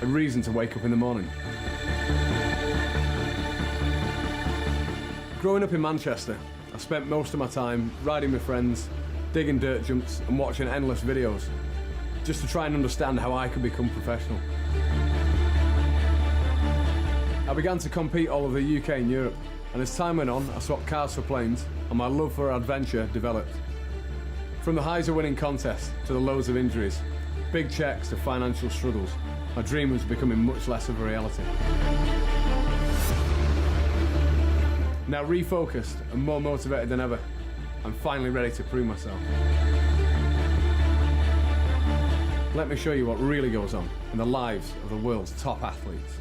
a reason to wake up in the morning. Growing up in Manchester, I spent most of my time riding with friends, digging dirt jumps and watching endless videos, just to try and understand how I could become professional. I began to compete all over the UK and Europe, and as time went on, I swapped cars for planes, and my love for adventure developed. From the highs of winning contests to the lows of injuries, big checks to financial struggles, my dream was becoming much less of a reality. Now refocused and more motivated than ever, I'm finally ready to prove myself. Let me show you what really goes on in the lives of the world's top athletes.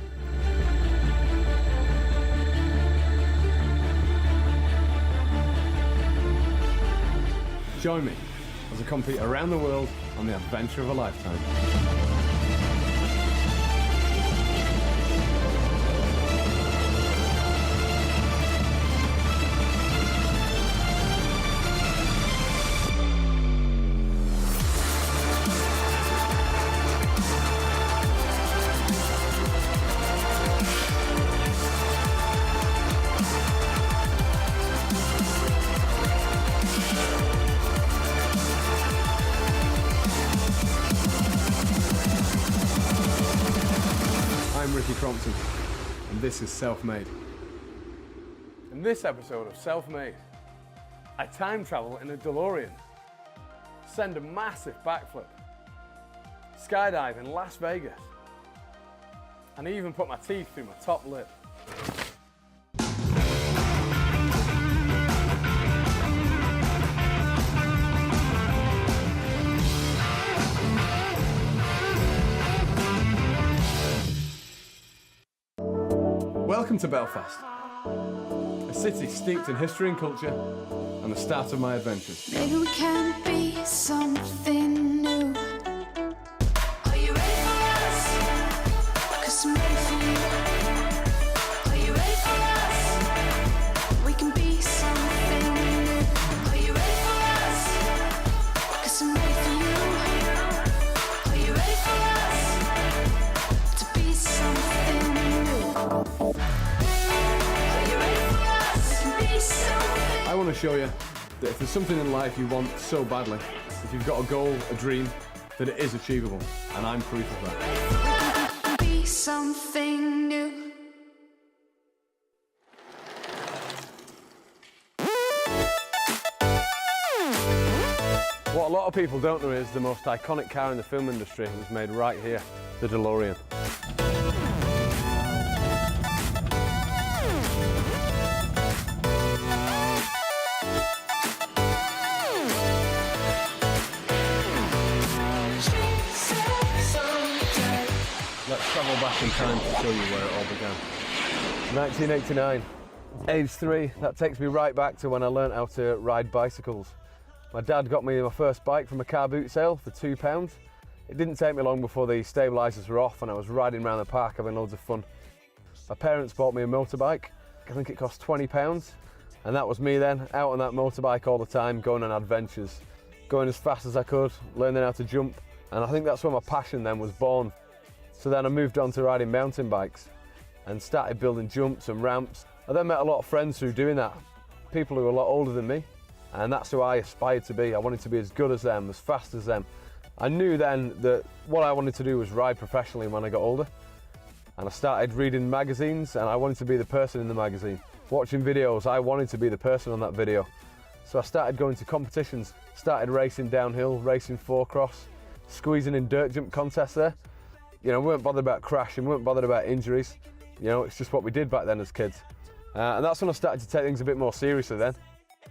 Join me as I compete around the world on the adventure of a lifetime. And this is Self-Made. In this episode of Self-Made, I time travel in a DeLorean, send a massive backflip, skydive in Las Vegas, and even put my teeth through my top lip. Welcome to Belfast, a city steeped in history and culture, and the start of my adventures. Maybe we can be something new. Are you ready for us? 'Cause I'm ready for you. Are you ready for us? We can be something new. Are you ready for us? 'Cause I'm ready for you. Are you ready for us? To be something new. I want to show you that if there's something in life you want so badly, if you've got a goal, a dream, that it is achievable, and I'm proof of that. Be something new. What a lot of people don't know is the most iconic car in the film industry was made right here, the DeLorean. Let's travel back in time to show you where it all began. 1989, age 3, that takes me right back to when I learnt how to ride bicycles. My dad got me my first bike from a car boot sale for £2. It didn't take me long before the stabilisers were off and I was riding around the park having loads of fun. My parents bought me a motorbike, I think it cost £20, and that was me then, out on that motorbike all the time, going on adventures, going as fast as I could, learning how to jump, and I think that's where my passion then was born. So then I moved on to riding mountain bikes and started building jumps and ramps. I then met a lot of friends through doing that, people who were a lot older than me, and that's who I aspired to be. I wanted to be as good as them, as fast as them. I knew then that what I wanted to do was ride professionally when I got older, and I started reading magazines and I wanted to be the person in the magazine. Watching videos, I wanted to be the person on that video. So I started going to competitions, started racing downhill, racing four-cross, squeezing in dirt jump contests there. You know, we weren't bothered about crashing, we weren't bothered about injuries. You know, it's just what we did back then as kids. And that's when I started to take things a bit more seriously then.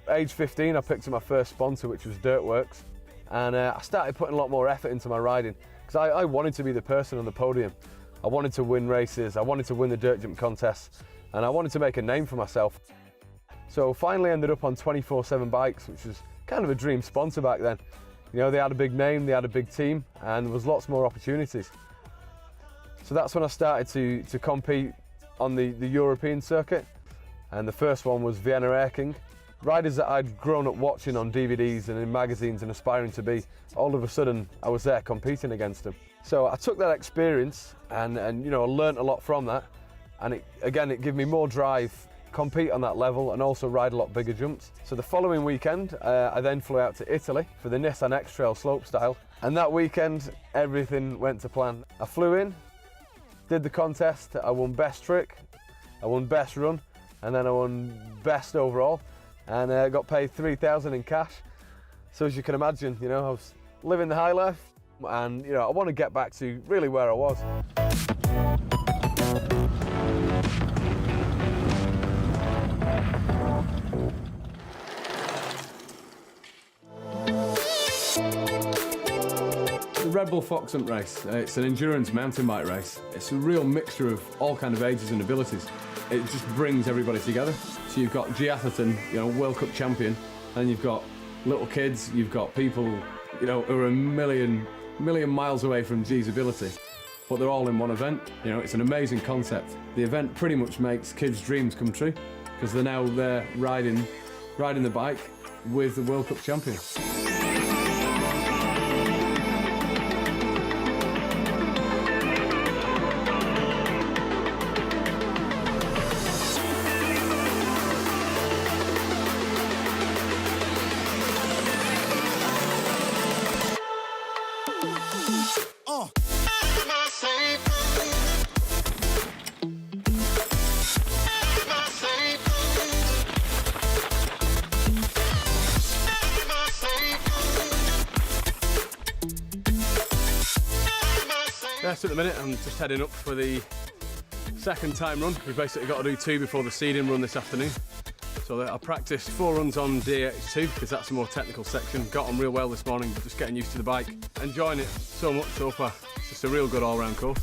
Age 15, I picked up my first sponsor, which was Dirtworks. And I started putting a lot more effort into my riding, because I wanted to be the person on the podium. I wanted to win races, I wanted to win the dirt jump contests, and I wanted to make a name for myself. So finally ended up on 24/7 Bikes, which was kind of a dream sponsor back then. You know, they had a big name, they had a big team, and there was lots more opportunities. So that's when I started to compete on the European circuit, and the first one was Vienna Air King. Riders that I'd grown up watching on DVDs and in magazines and aspiring to be, all of a sudden I was there competing against them. So I took that experience and you know, I learnt a lot from that, and it gave me more drive, compete on that level and also ride a lot bigger jumps. So the following weekend I then flew out to Italy for the Nissan X-Trail slopestyle, and that weekend everything went to plan. I flew in, did the contest, I won best trick, I won best run, and then I won best overall, and got paid 3,000 in cash. So as you can imagine, you know, I was living the high life, and you know, I want to get back to really where I was. The Red Bull Fox Hunt race, it's an endurance mountain bike race. It's a real mixture of all kind of ages and abilities. It just brings everybody together. So you've got G Atherton, you know, World Cup champion, and you've got little kids, you've got people, you know, who are a million miles away from G's ability, but they're all in one event. You know, it's an amazing concept. The event pretty much makes kids' dreams come true, because they're now there riding the bike with the World Cup champion. Yes, at the minute I'm just heading up for the second time run. We've basically got to do 2 before the seeding run this afternoon. So I practiced 4 runs on DH2 because that's a more technical section. Got on real well this morning, just getting used to the bike. Enjoying it so much so far. It's just a real good all-round course.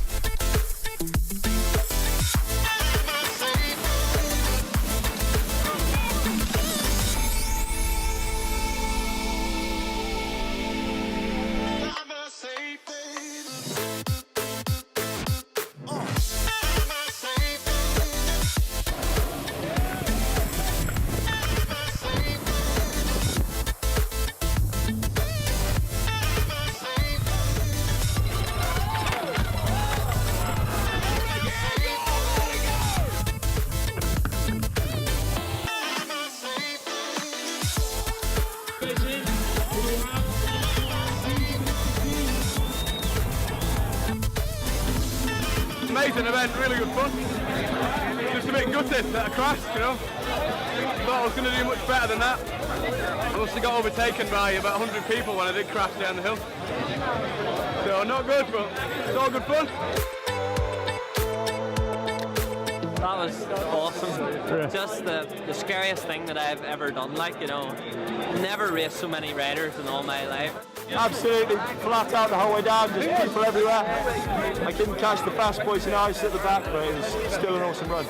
Amazing event, really good fun. Just a bit gutted that I crashed, you know. Thought I was going to do much better than that. I must have got overtaken by about 100 people when I did crash down the hill. So not good, but it's all good fun. That was awesome. Just the scariest thing that I've ever done, like, you know. Never raced so many riders in all my life. Absolutely flat out the whole way down, just people everywhere. I couldn't catch the fast boys and ice at the back, but it was still an awesome run.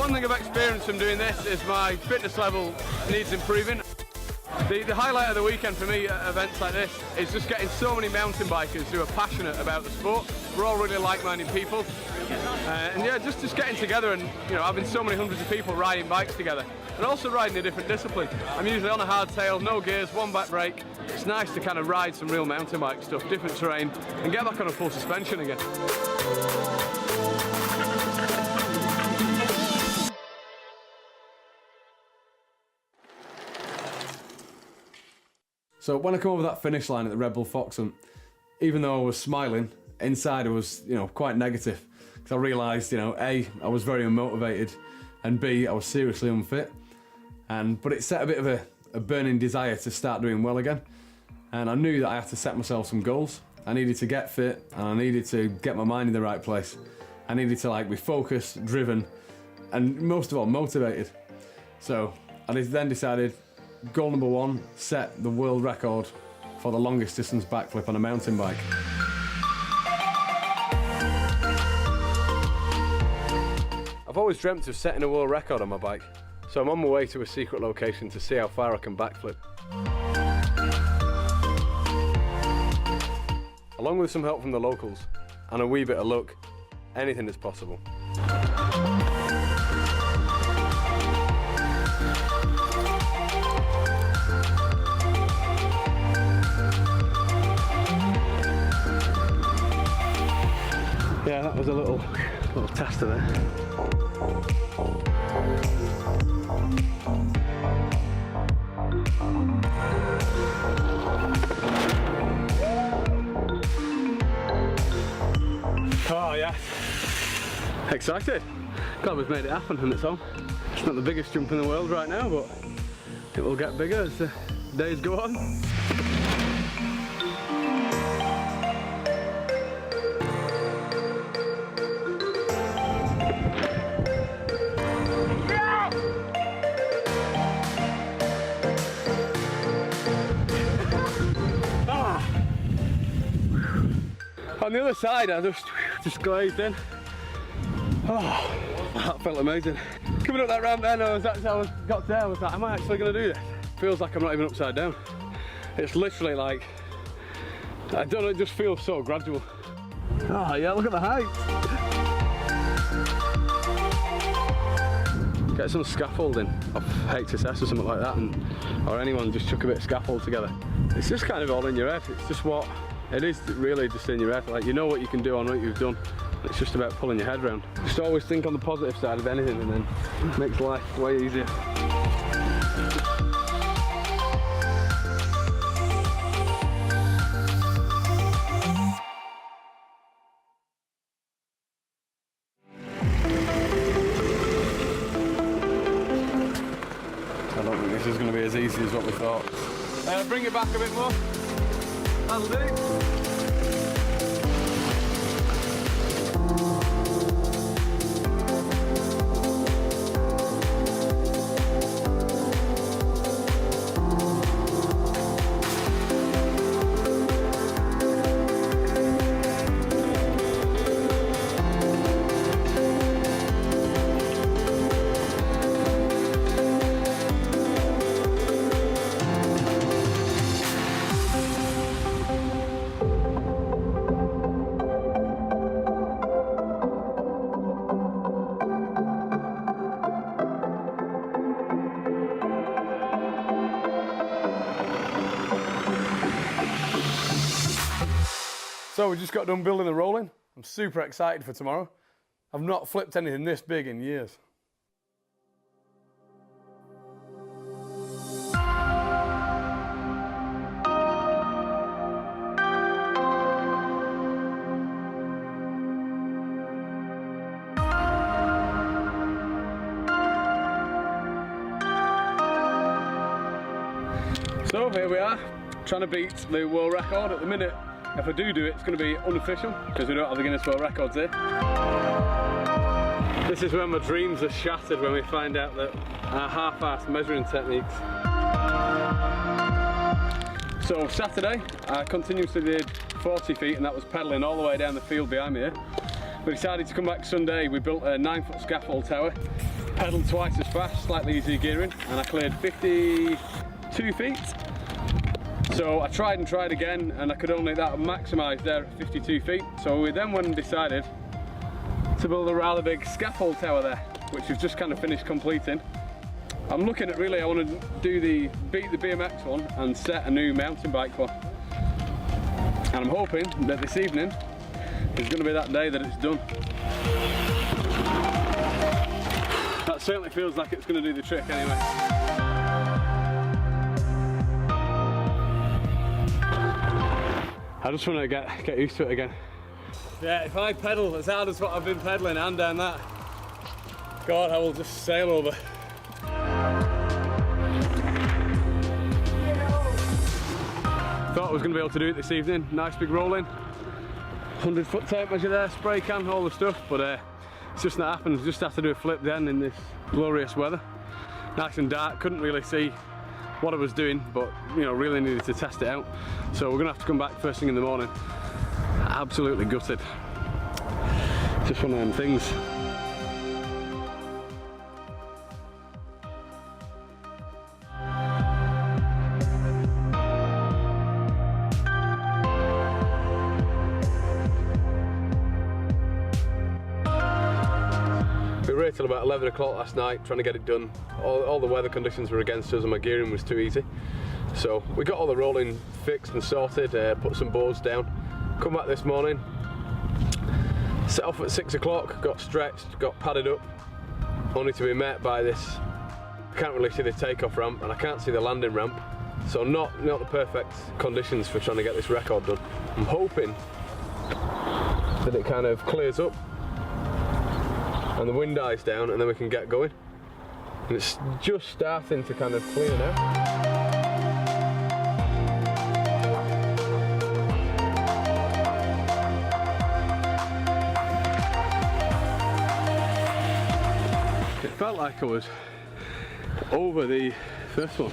One thing I've experienced from doing this is my fitness level needs improving. The highlight of the weekend for me at events like this is just getting so many mountain bikers who are passionate about the sport. We're all really like-minded people, and yeah, just getting together and, you know, having so many hundreds of people riding bikes together and also riding a different discipline. I'm usually on a hardtail, no gears, 1 back brake. It's nice to kind of ride some real mountain bike stuff, different terrain, and get back on a full suspension again. So when I come over that finish line at the Red Bull Fox Hunt, even though I was smiling, inside I was, you know, quite negative, because I realised, you know, A, I was very unmotivated, and B, I was seriously unfit. But it set a bit of a burning desire to start doing well again. And I knew that I had to set myself some goals. I needed to get fit, and I needed to get my mind in the right place. I needed to be focused, driven, and most of all, motivated. So I then decided, goal number 1, set the world record for the longest distance backflip on a mountain bike. I've always dreamt of setting a world record on my bike, so I'm on my way to a secret location to see how far I can backflip. along with some help from the locals and a wee bit of luck, anything is possible. Yeah, that was a little tester there. Oh yeah, excited. God, we've made it happen on its own. It's not the biggest jump in the world right now, but it will get bigger as the days go on. On the other side, I just glazed in. Oh, that felt amazing. Coming up that ramp then, that's how I got there. I was like, am I actually going to do this? Feels like I'm not even upside down. It's literally like, I don't know, it just feels so gradual. Oh yeah, look at the height. Get some scaffolding off HSS or something like that, or anyone, just chuck a bit of scaffold together. It's just kind of all in your head. It's just what it is, really just in your head. Like, you know what you can do on what you've done. It's just about pulling your head around. Just always think on the positive side of anything, and then it makes life way easier. I don't think this is going to be as easy as what we thought. Bring it back a bit more. That'll do. So we just got done building the rolling. I'm super excited for tomorrow. I've not flipped anything this big in years. So here we are, trying to beat the world record at the minute. If I do it, it's going to be unofficial because we don't have the Guinness World Records here. This is when my dreams are shattered, when we find out that our half-assed measuring techniques. So Saturday, I continuously did 40 feet, and that was pedalling all the way down the field behind me here. We decided to come back Sunday. We built a 9-foot scaffold tower, pedalled twice as fast, slightly easier gearing, and I cleared 52 feet. So I tried and tried again, and I could only maximise there at 52 feet. So we then went and decided to build a rather big scaffold tower there, which we've just kind of finished completing. I'm looking at, really, I want to do beat the BMX one and set a new mountain bike one. And I'm hoping that this evening is going to be that day that it's done. That certainly feels like it's going to do the trick anyway. I just want to get used to it again. Yeah, if I pedal as hard as what I've been pedaling and down that, God, I will just sail over. Thought I was going to be able to do it this evening. Nice big rolling, 100-foot tape measure there, spray can, all the stuff, but it's just not happened. Just have to do a flip then in this glorious weather. Nice and dark, couldn't really see what I was doing, but you know, really needed to test it out. So we're gonna have to come back first thing in the morning. Absolutely gutted. Just one of them things. till about 11 o'clock last night trying to get it done. All the weather conditions were against us and my gearing was too easy. So we got all the rolling fixed and sorted, put some boards down. Come back this morning, set off at 6 o'clock, got stretched, got padded up, only to be met by this. I can't really see the takeoff ramp and I can't see the landing ramp. So not the perfect conditions for trying to get this record done. I'm hoping that it kind of clears up and the wind dies down and then we can get going. And it's just starting to kind of clear now. It felt like I was over the first one.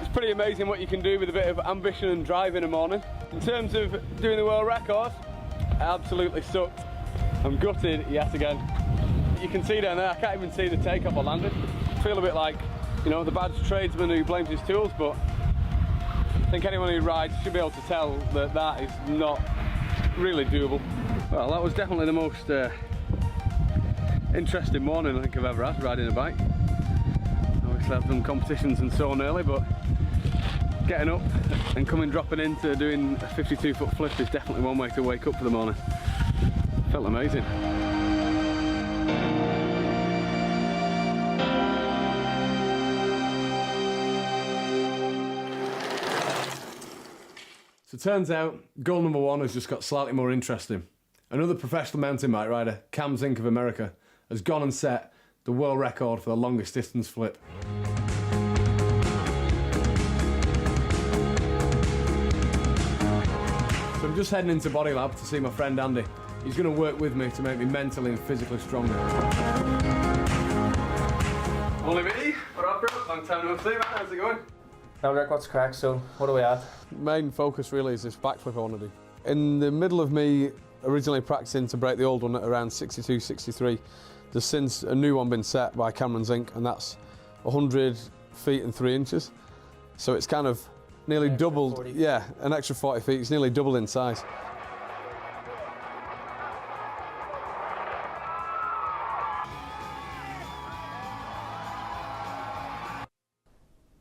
It's pretty amazing what you can do with a bit of ambition and drive in a morning. In terms of doing the world record, I absolutely sucked. I'm gutted yet again. You can see down there, I can't even see the takeoff or landing. I feel a bit like, you know, the bad tradesman who blames his tools, but I think anyone who rides should be able to tell that that is not really doable. Well, that was definitely the most interesting morning I think I've ever had riding a bike. Obviously I've done competitions and so on early, but getting up and dropping into doing a 52-foot flip is definitely one way to wake up for the morning. Felt amazing. So it turns out goal number 1 has just got slightly more interesting. Another professional mountain bike rider, Cam Zink of America, has gone and set the world record for the longest distance flip. So I'm just heading into Body Lab to see my friend Andy. He's going to work with me to make me mentally and physically stronger. Only me? What up, bro? Long time no see, man. How's it going? Now, Rick, what's crack? So, what are we at? Main focus really is this backflip I want to do. In the middle of me originally practicing to break the old one at around 62, 63, there's since a new one been set by Cameron Zink, and that's 100 feet and 3 inches. So it's kind of nearly doubled. 40. Yeah, an extra 40 feet. It's nearly doubled in size.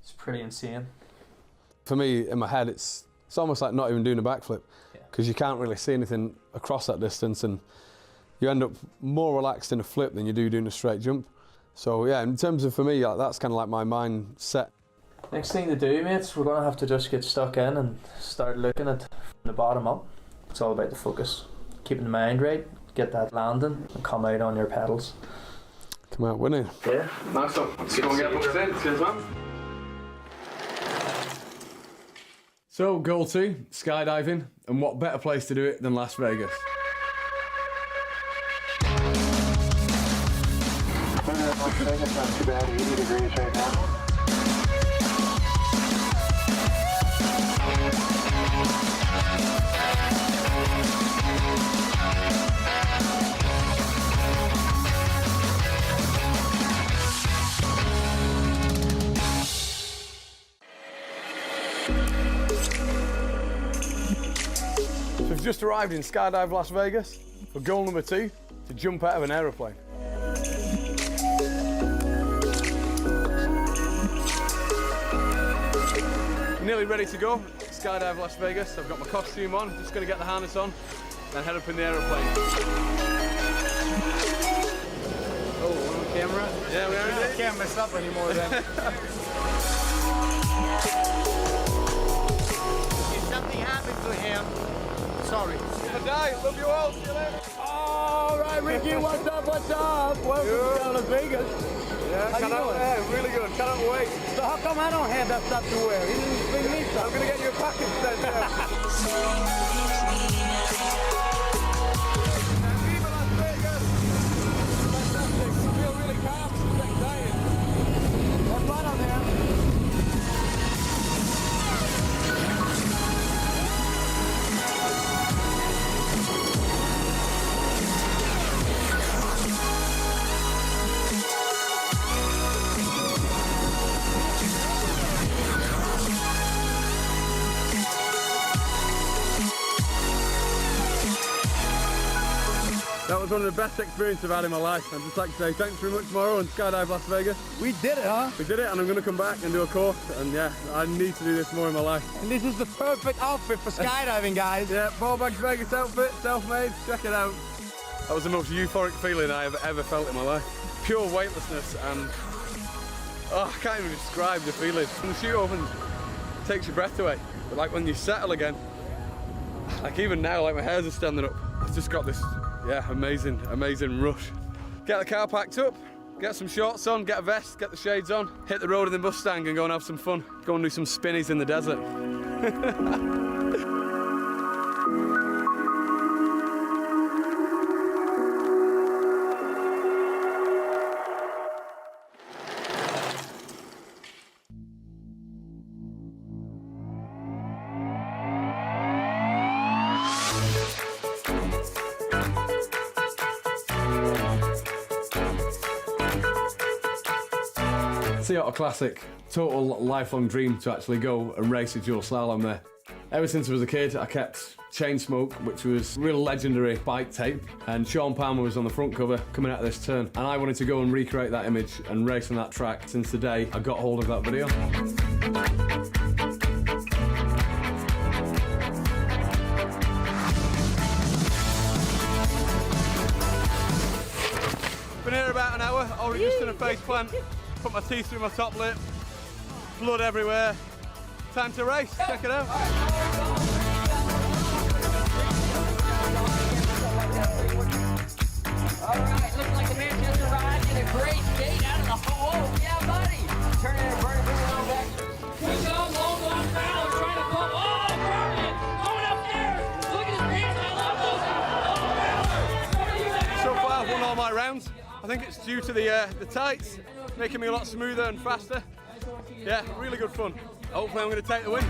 It's pretty insane. For me, in my head, it's almost like not even doing a backflip, because you can't really see anything across that distance, and you end up more relaxed in a flip than you do doing a straight jump. So yeah, in terms of, for me, that's kind of like my mindset. Next thing to do, mates, we're going to have to just get stuck in and start looking at from the bottom up. It's all about the focus. Keeping the mind right, get that landing, and come out on your pedals. Come out winning. Yeah. Nice one. Let's go and get booked in. Cheers, man. So, goal 2, skydiving, and what better place to do it than Las Vegas? Las Vegas, not too bad, 80 degrees right now. So we've just arrived in Skydive Las Vegas for goal number 2, to jump out of an aeroplane. Nearly ready to go. Skydive Las Vegas. I've got my costume on, just going to get the harness on, then head up in the aeroplane. Oh, we're on camera? Yeah, we are. I can't mess up anymore then. If something happened to him, sorry. If I die, love you all. See you later. All right, Ricky, what's up, what's up? Welcome down to Vegas. Yeah, How you doing? Yeah, really good. Cannot wait. So how come I don't have that stuff to wear? You didn't bring me I'm stuff. going to get you a package sent there. Viva Las Vegas! Fantastic. I feel really calm. It's exciting. Have fun on there. one of the best experiences I've had in my life. I'd just like to say thanks very much, Morrow and Skydive Las Vegas. We did it, huh? We did it, and I'm going to come back and do a course. And yeah, I need to do this more in my life. And this is the perfect outfit for skydiving, guys. Yeah, Paul Bags Vegas outfit, self-made. Check it out. That was the most euphoric feeling I have ever felt in my life. Pure weightlessness, and oh, I can't even describe the feeling. When the chute opens, it takes your breath away. But like when you settle again, like even now, like my hairs are standing up. It's just got this, yeah, amazing rush. Get the car packed up, get some shorts on, get a vest, get the shades on, hit the road in the Mustang and go and have some fun. Go and do some spinnies in the desert. Sea Otter Classic, total lifelong dream to actually go and race a dual slalom there. Ever since I was a kid, I kept Chain Smoke, which was real legendary bike tape, and Sean Palmer was on the front cover coming out of this turn, and I wanted to go and recreate that image and race on that track since the day I got hold of that video. Been here about an hour, already just done a face plant. Put my teeth through my top lip, blood everywhere. Time to race, check it out. Alright, looks like the man just arrived in a great gate out of the hole. Yeah, buddy! Turn it around, bring it on back. Good job, long foul, trying to pump. Oh, Brian! Going up there! Look at his pants, I love those! So far I've won all my rounds. I think it's due to the tights, making me a lot smoother and faster. Yeah, really good fun. Hopefully I'm going to take the win.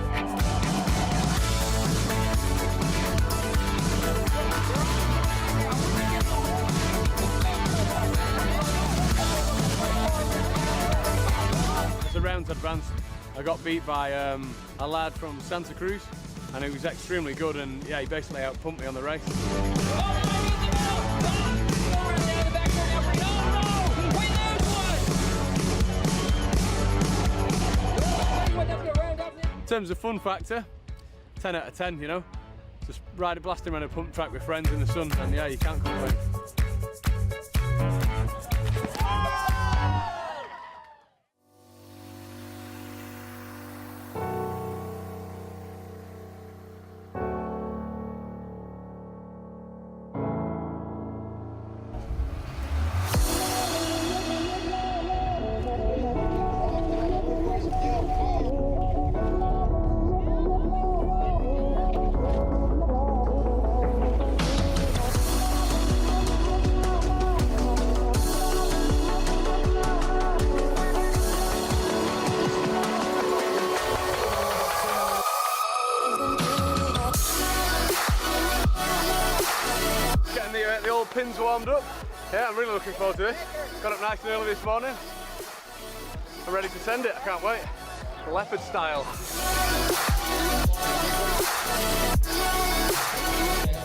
As the rounds advanced, I got beat by a lad from Santa Cruz, and he was extremely good, and yeah, he basically outpumped me on the race. In terms of fun factor, 10 out of 10, you know. Just blasting around a pump track with friends in the sun, and yeah, you can't complain. The old pins warmed up. Yeah, I'm really looking forward to this. Got up nice and early this morning. I'm ready to send it, I can't wait. Leopard style.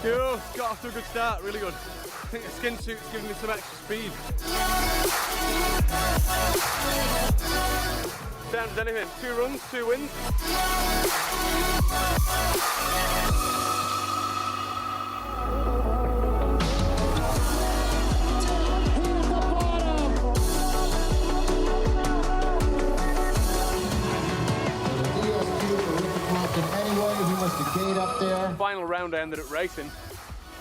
Yo, got off to a good start, really good. I think the skin suit's giving me some extra speed. Sounds anything, 2 runs, 2 wins. Up there. Final round I ended up racing.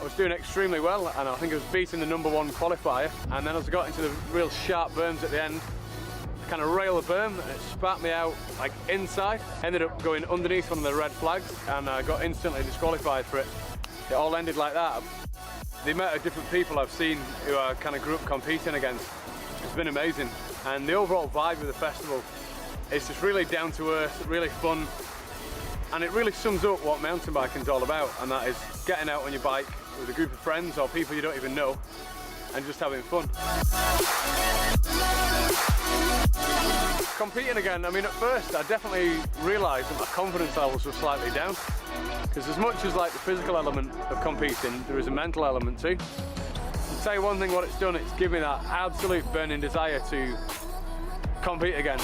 I was doing extremely well, and I think I was beating the #1 qualifier, and then as I got into the real sharp berms at the end, I kind of railed the berm and it spat me out like inside. Ended up going underneath one of the red flags and I got instantly disqualified for it. It all ended like that. The amount of different people I've seen who I kind of grew up competing against, it's been amazing. And the overall vibe of the festival is just really down to earth, really fun. And it really sums up what mountain biking is all about, and that is getting out on your bike with a group of friends or people you don't even know and just having fun. Competing again, I mean at first I definitely realised that my confidence levels were slightly down, because as much as like the physical element of competing, there is a mental element too. say one thing what it's done, it's given me that absolute burning desire to compete again.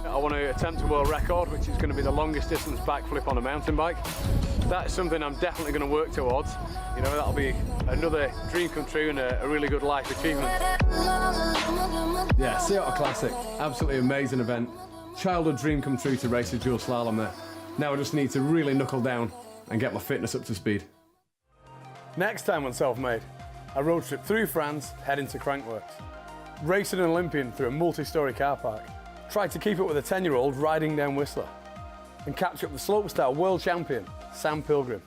I want to attempt a world record, which is going to be the longest distance backflip on a mountain bike. That's something I'm definitely going to work towards. You know, that'll be another dream come true and a really good life achievement. Yeah, Sea Otter Classic, absolutely amazing event. Childhood dream come true to race a dual slalom there. Now I just need to really knuckle down and get my fitness up to speed. Next time on Self-Made, a road trip through France, heading to Crankworks. Racing an Olympian through a multi-storey car park. Tried to keep up with a 10-year-old riding down Whistler. And catch up the slopestyle world champion, Sam Pilgrim.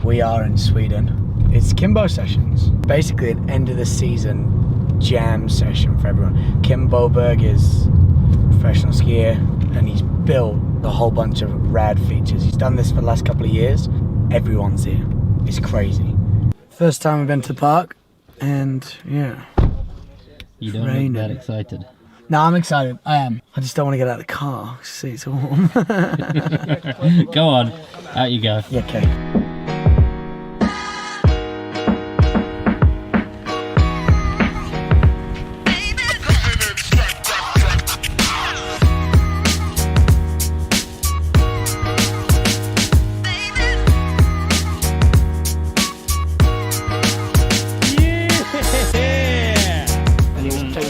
We are in Sweden. It's Kimbo sessions. Basically an end of the season jam session for everyone. Kim Boberg is a professional skier and he's built a whole bunch of rad features. He's done this for the last couple of years. Everyone's here. It's crazy. First time I've been to the park and yeah. You don't look that excited. No, I'm excited. I am. I just don't want to get out of the car. See, it's warm. Go on. Out you go. Yeah, okay.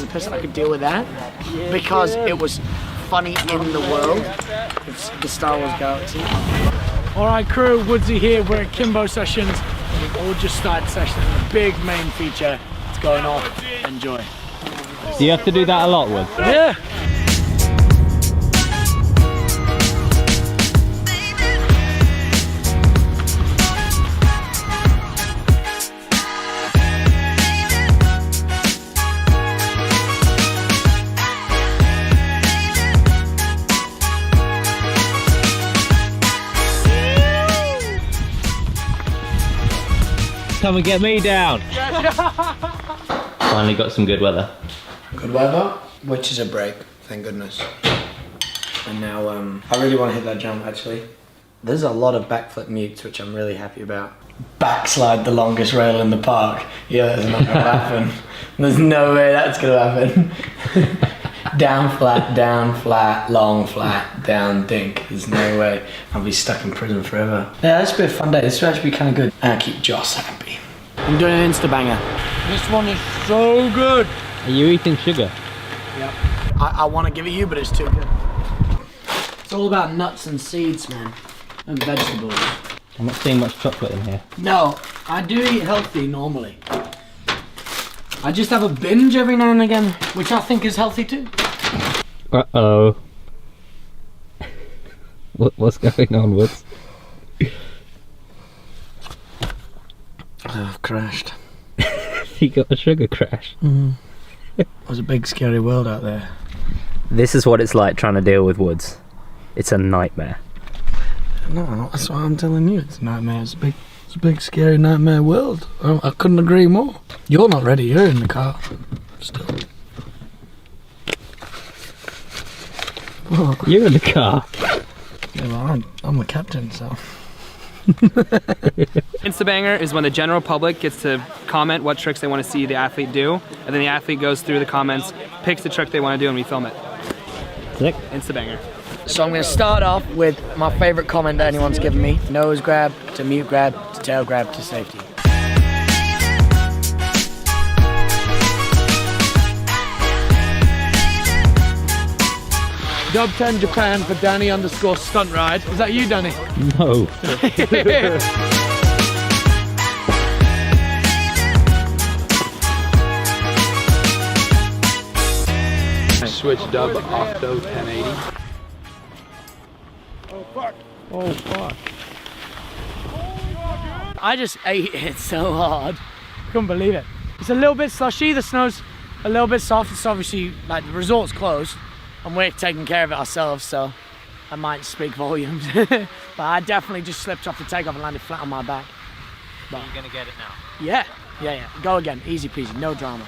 person I could deal with that because it was funny in the world, it's the Star Wars galaxy. Alright crew, Woodsy here, we're at Kimbo Sessions. We've all just started sessions, the big main feature. It's going off, enjoy. Do you have to do that a lot, Woods? Yeah. Come and get me down. Finally got some good weather. Good weather, which is a break, thank goodness. And now I really want to hit that jump actually. There's a lot of backflip mutes, which I'm really happy about. Backslide the longest rail in the park. Yeah, that's not gonna happen. There's no way that's gonna happen. Down, flat, long, flat, down, dink. There's no way. I'll be stuck in prison forever. Yeah, this will be a fun day. This will actually be kind of good. And I'll keep Joss happy. I'm doing an Insta banger. This one is so good. Are you eating sugar? Yep. I want to give it you, but it's too good. It's all about nuts and seeds, man. And vegetables. I'm not seeing much chocolate in here. No, I do eat healthy normally. I just have a binge every now and again, which I think is healthy too. Uh-oh. What's going on, Woods? I've crashed. You got a sugar crash. It was a big scary world out there. This is what it's like trying to deal with Woods. It's a nightmare. No, that's what I'm telling you. It's a nightmare. It's a big scary nightmare world. I couldn't agree more. You're not ready. You're in the car. Still. What? You're in the car. Yeah, well, I'm the captain, so. Instabanger is when the general public gets to comment what tricks they want to see the athlete do, and then the athlete goes through the comments, picks the trick they want to do, and we film it. Sick. Instabanger. So I'm going to start off with my favourite comment that anyone's given me. Nose grab, to mute grab, to tail grab, to safety. Dub 10 Japan for Danny _ stunt ride. Is that you, Danny? No. Switch dub Octo 1080. Oh fuck. Oh fuck. I just ate it so hard. Couldn't believe it. It's a little bit slushy, the snow's a little bit soft. It's obviously, like, the resort's closed and we're taking care of it ourselves, so I might speak volumes. But I definitely just slipped off the takeoff and landed flat on my back. But you're gonna get it now? Yeah. Go again, easy peasy, no drama.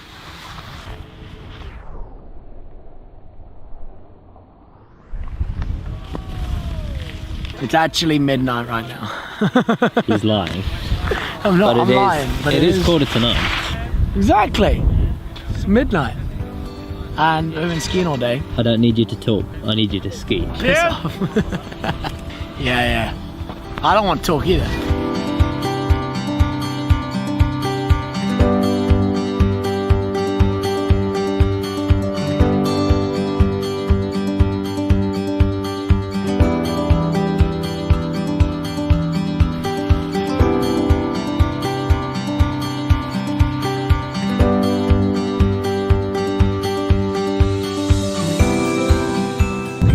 It's actually midnight right now. He's lying. I'm not, but I'm lying. But it is 9:15. Exactly. It's midnight. And we've been skiing all day. I don't need you to talk. I need you to ski. Yeah. Yeah. I don't want to talk either.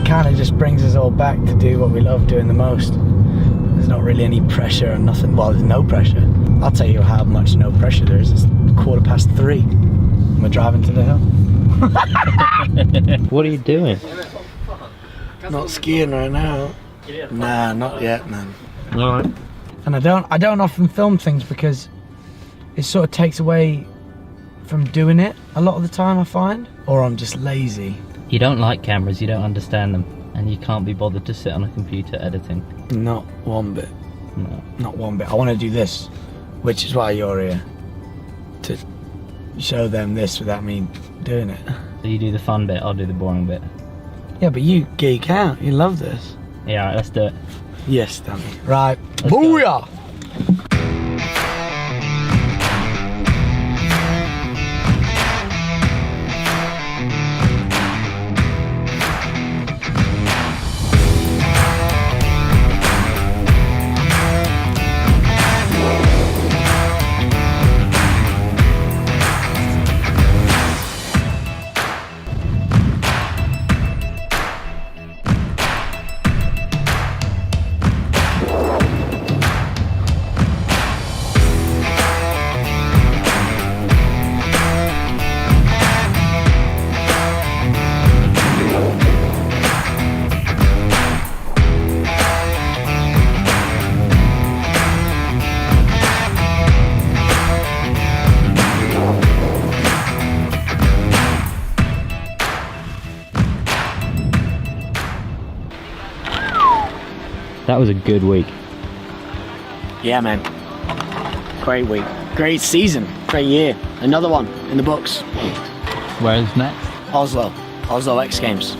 Kind of just brings us all back to do what we love doing the most. There's not really any pressure and nothing. Well, there's no pressure. I'll tell you how much no pressure there is. It's 3:15 and we're driving to the hill. What are you doing? Not skiing right now. Nah, not yet, man. Alright. And I don't often film things because it sort of takes away from doing it a lot of the time, I find. Or I'm just lazy. You don't like cameras, you don't understand them, and you can't be bothered to sit on a computer editing. Not one bit. No. Not one bit. I want to do this, which is why you're here. To show them this without me doing it. So you do the fun bit, I'll do the boring bit. Yeah, but you geek out. You love this. Yeah, alright, let's do it. Yes, Danny. Right. Let's Booyah! That was a good week. Yeah, man. Great week. Great season. Great year. Another one in the books. Where's next? Oslo. Oslo X Games.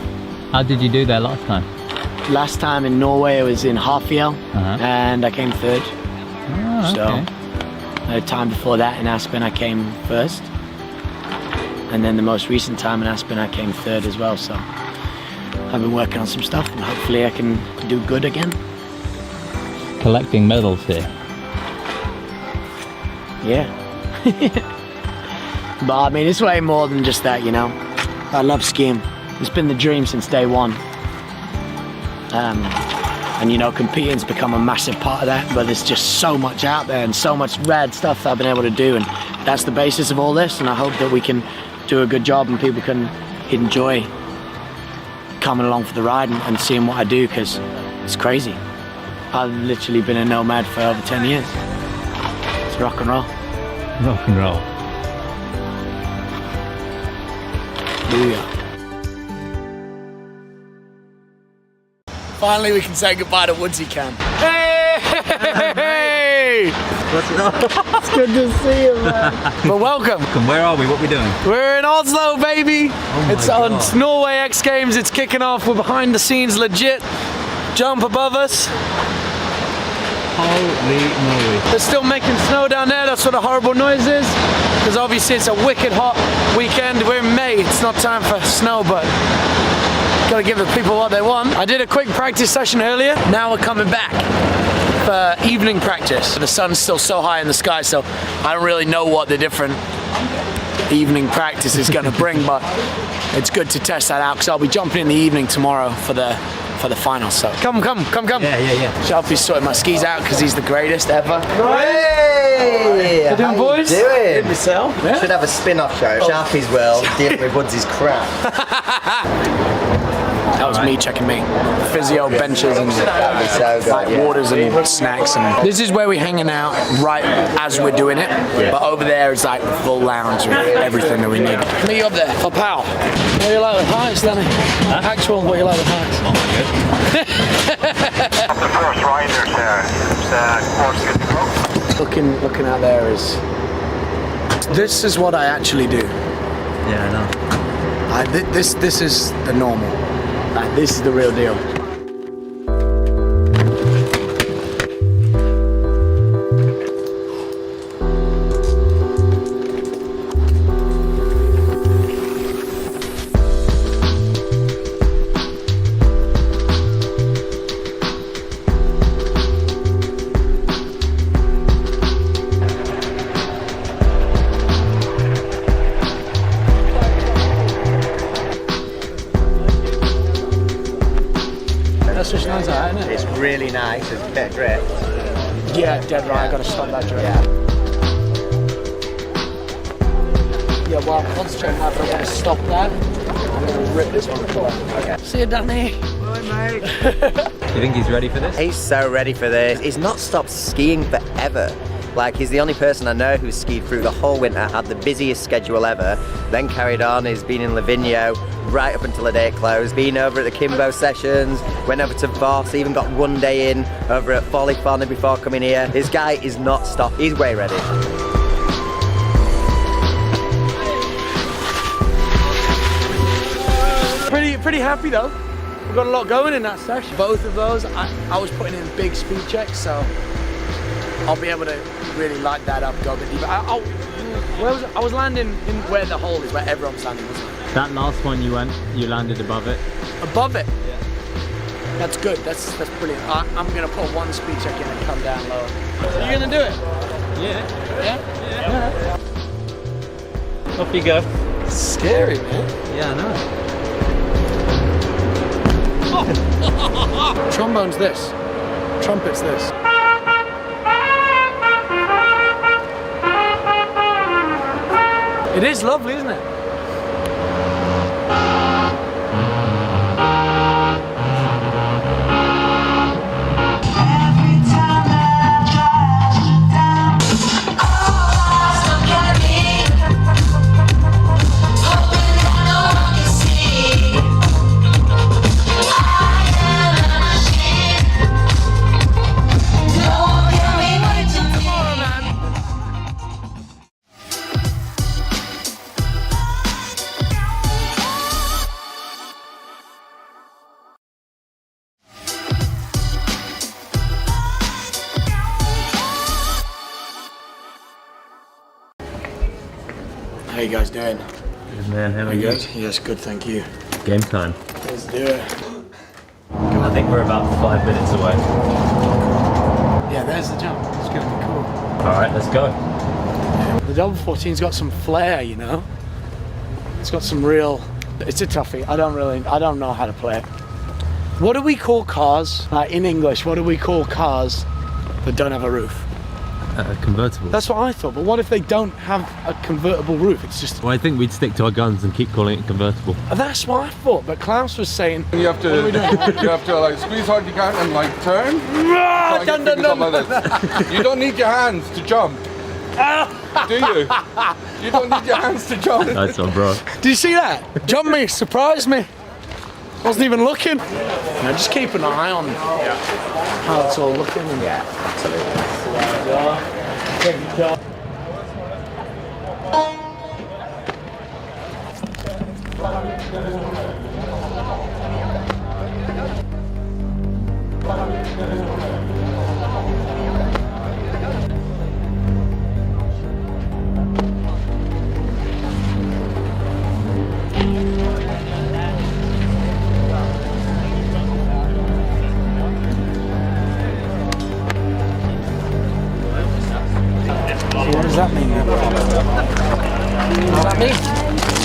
How did you do there last time? Last time in Norway I was in Hafjell and I came third. Oh, So the time before that in Aspen I came first. And then the most recent time in Aspen I came third as well. So I've been working on some stuff and hopefully I can do good again. Collecting medals here. Yeah. But I mean, it's way more than just that, you know. I love skiing. It's been the dream since day one. And you know, competing's become a massive part of that, but there's just so much out there and so much rad stuff that I've been able to do, and that's the basis of all this, and I hope that we can do a good job and people can enjoy coming along for the ride and seeing what I do, because it's crazy. I've literally been a nomad for over 10 years. It's rock and roll. Rock and roll. Booyah. Finally, we can say goodbye to Woodsy Cam. Hey! What's it up? It's good to see you, man. But welcome. Where are we? What are we doing? We're in Oslo, baby. It's God. on Norway X Games. It's kicking off. We're behind the scenes, legit. Jump above us. Holy moly. They're still making snow down there. That's what a horrible noise is. Because obviously it's a wicked hot weekend. We're in May. It's not time for snow, but gotta give the people what they want. I did a quick practice session earlier. Now we're coming back for evening practice. The sun's still so high in the sky, so I don't really know what the different evening practice is gonna bring, but it's good to test that out because I'll be jumping in the evening tomorrow for the final. So come. Yeah. Shelby's sorting my skis out because he's the greatest ever. Hey! You doing, boys? How you doing? Good yourself? Yeah. Should have a spin-off show. Sharpie's World, dealing with Woods' crap. That was me checking me. Physio benches and light waters and snacks. And this is where we're hanging out right as we're doing it. But over there is like the full lounge with everything that we need. Me up there for pal. What do you like with heights, Danny? Actual, what do you like with heights? The first riders there. Course good to go. Looking out there is. This is what I actually do. Yeah, I know. This is the normal. Like, this is the real deal. That's just nice, isn't it? It's really nice. It's a bit of grip. Yeah, dead right. I gotta stop that drip. Yeah, well, I'm concentrating now, but I gotta stop that. I'm gonna rip this one apart. Okay. See you, Danny. Bye, mate. You think he's ready for this? He's so ready for this. He's not stopped skiing forever. Like, he's the only person I know who's skied through the whole winter, had the busiest schedule ever, then carried on. He's been in Livigno right up until the day it closed, been over at the Kimbo sessions, went over to Voss, even got one day in over at Follyfon before coming here. This guy is not stopped. He's way ready. Pretty happy though. We've got a lot going in that session. Both of those, I was putting in big speed checks, so I'll be able to really light that up, go a bit deeper. I was landing in where the hole is, where everyone's landing, wasn't it? That last one you landed above it. Above it? Yeah. That's good, that's brilliant. I'm gonna put one speed check in and come down lower. Are you gonna do it? Yeah. Yeah? Yeah. Off you go. It's scary, man. Yeah, I know. Trombone's this. Trumpet's this. It is lovely, isn't it? How you guys doing? Good man, how are you? Good? Yes, good, thank you. Game time. Let's do it. I think we're about 5 minutes away. Yeah, there's the jump. It's gonna be cool. Alright, let's go. The double 14's got some flair, you know? It's got some real... It's a toughie. I don't know how to play it. What do we call cars? Like in English, what do we call cars that don't have a roof? Convertible. That's what I thought, but what if they don't have a convertible roof? It's just... Well, I think we'd stick to our guns and keep calling it convertible. That's what I thought, but Klaus was saying... You have to, what are we doing? you have to like squeeze hard you can and like turn. Dun, dun, dun. Like this. You don't need your hands to jump. Do you? You don't need your hands to jump. Nice one, bro. Did you see that? Jumped me, surprised me. Wasn't even looking. Now just keep an eye on how it's all looking. Yeah, absolutely. What does that mean? What does that mean?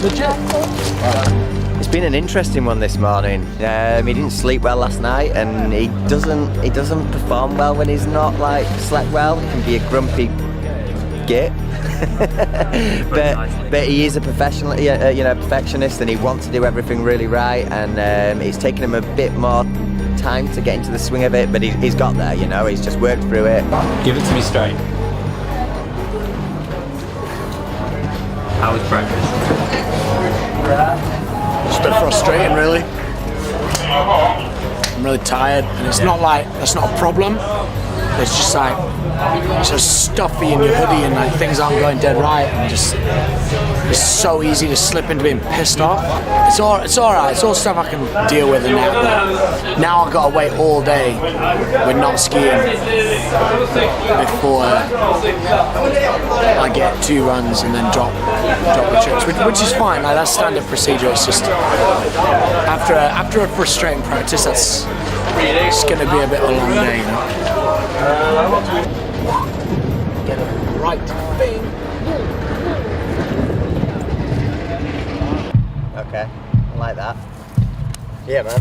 Legit. It's been an interesting one this morning. He didn't sleep well last night, and he doesn't perform well when he's not like slept well. He can be a grumpy git. but he is a professional, perfectionist, and he wants to do everything really right. And it's taken him a bit more time to get into the swing of it, but he's got there. You know, he's just worked through it. Give it to me straight. How was practice? It's a bit frustrating, really. I'm really tired, and it's not like that's not a problem. It's just like it's so stuffy in your hoodie, and like things aren't going dead right, and just it's so easy to slip into being pissed off. It's all right. It's all stuff I can deal with, and now I've got to wait all day with not skiing before I get 2 runs and then drop the tricks, which is fine. Like that's standard procedure. It's just after a frustrating practice, it's going to be a bit of a long day. You know? Get it right thing. Okay, I like that. Yeah, man.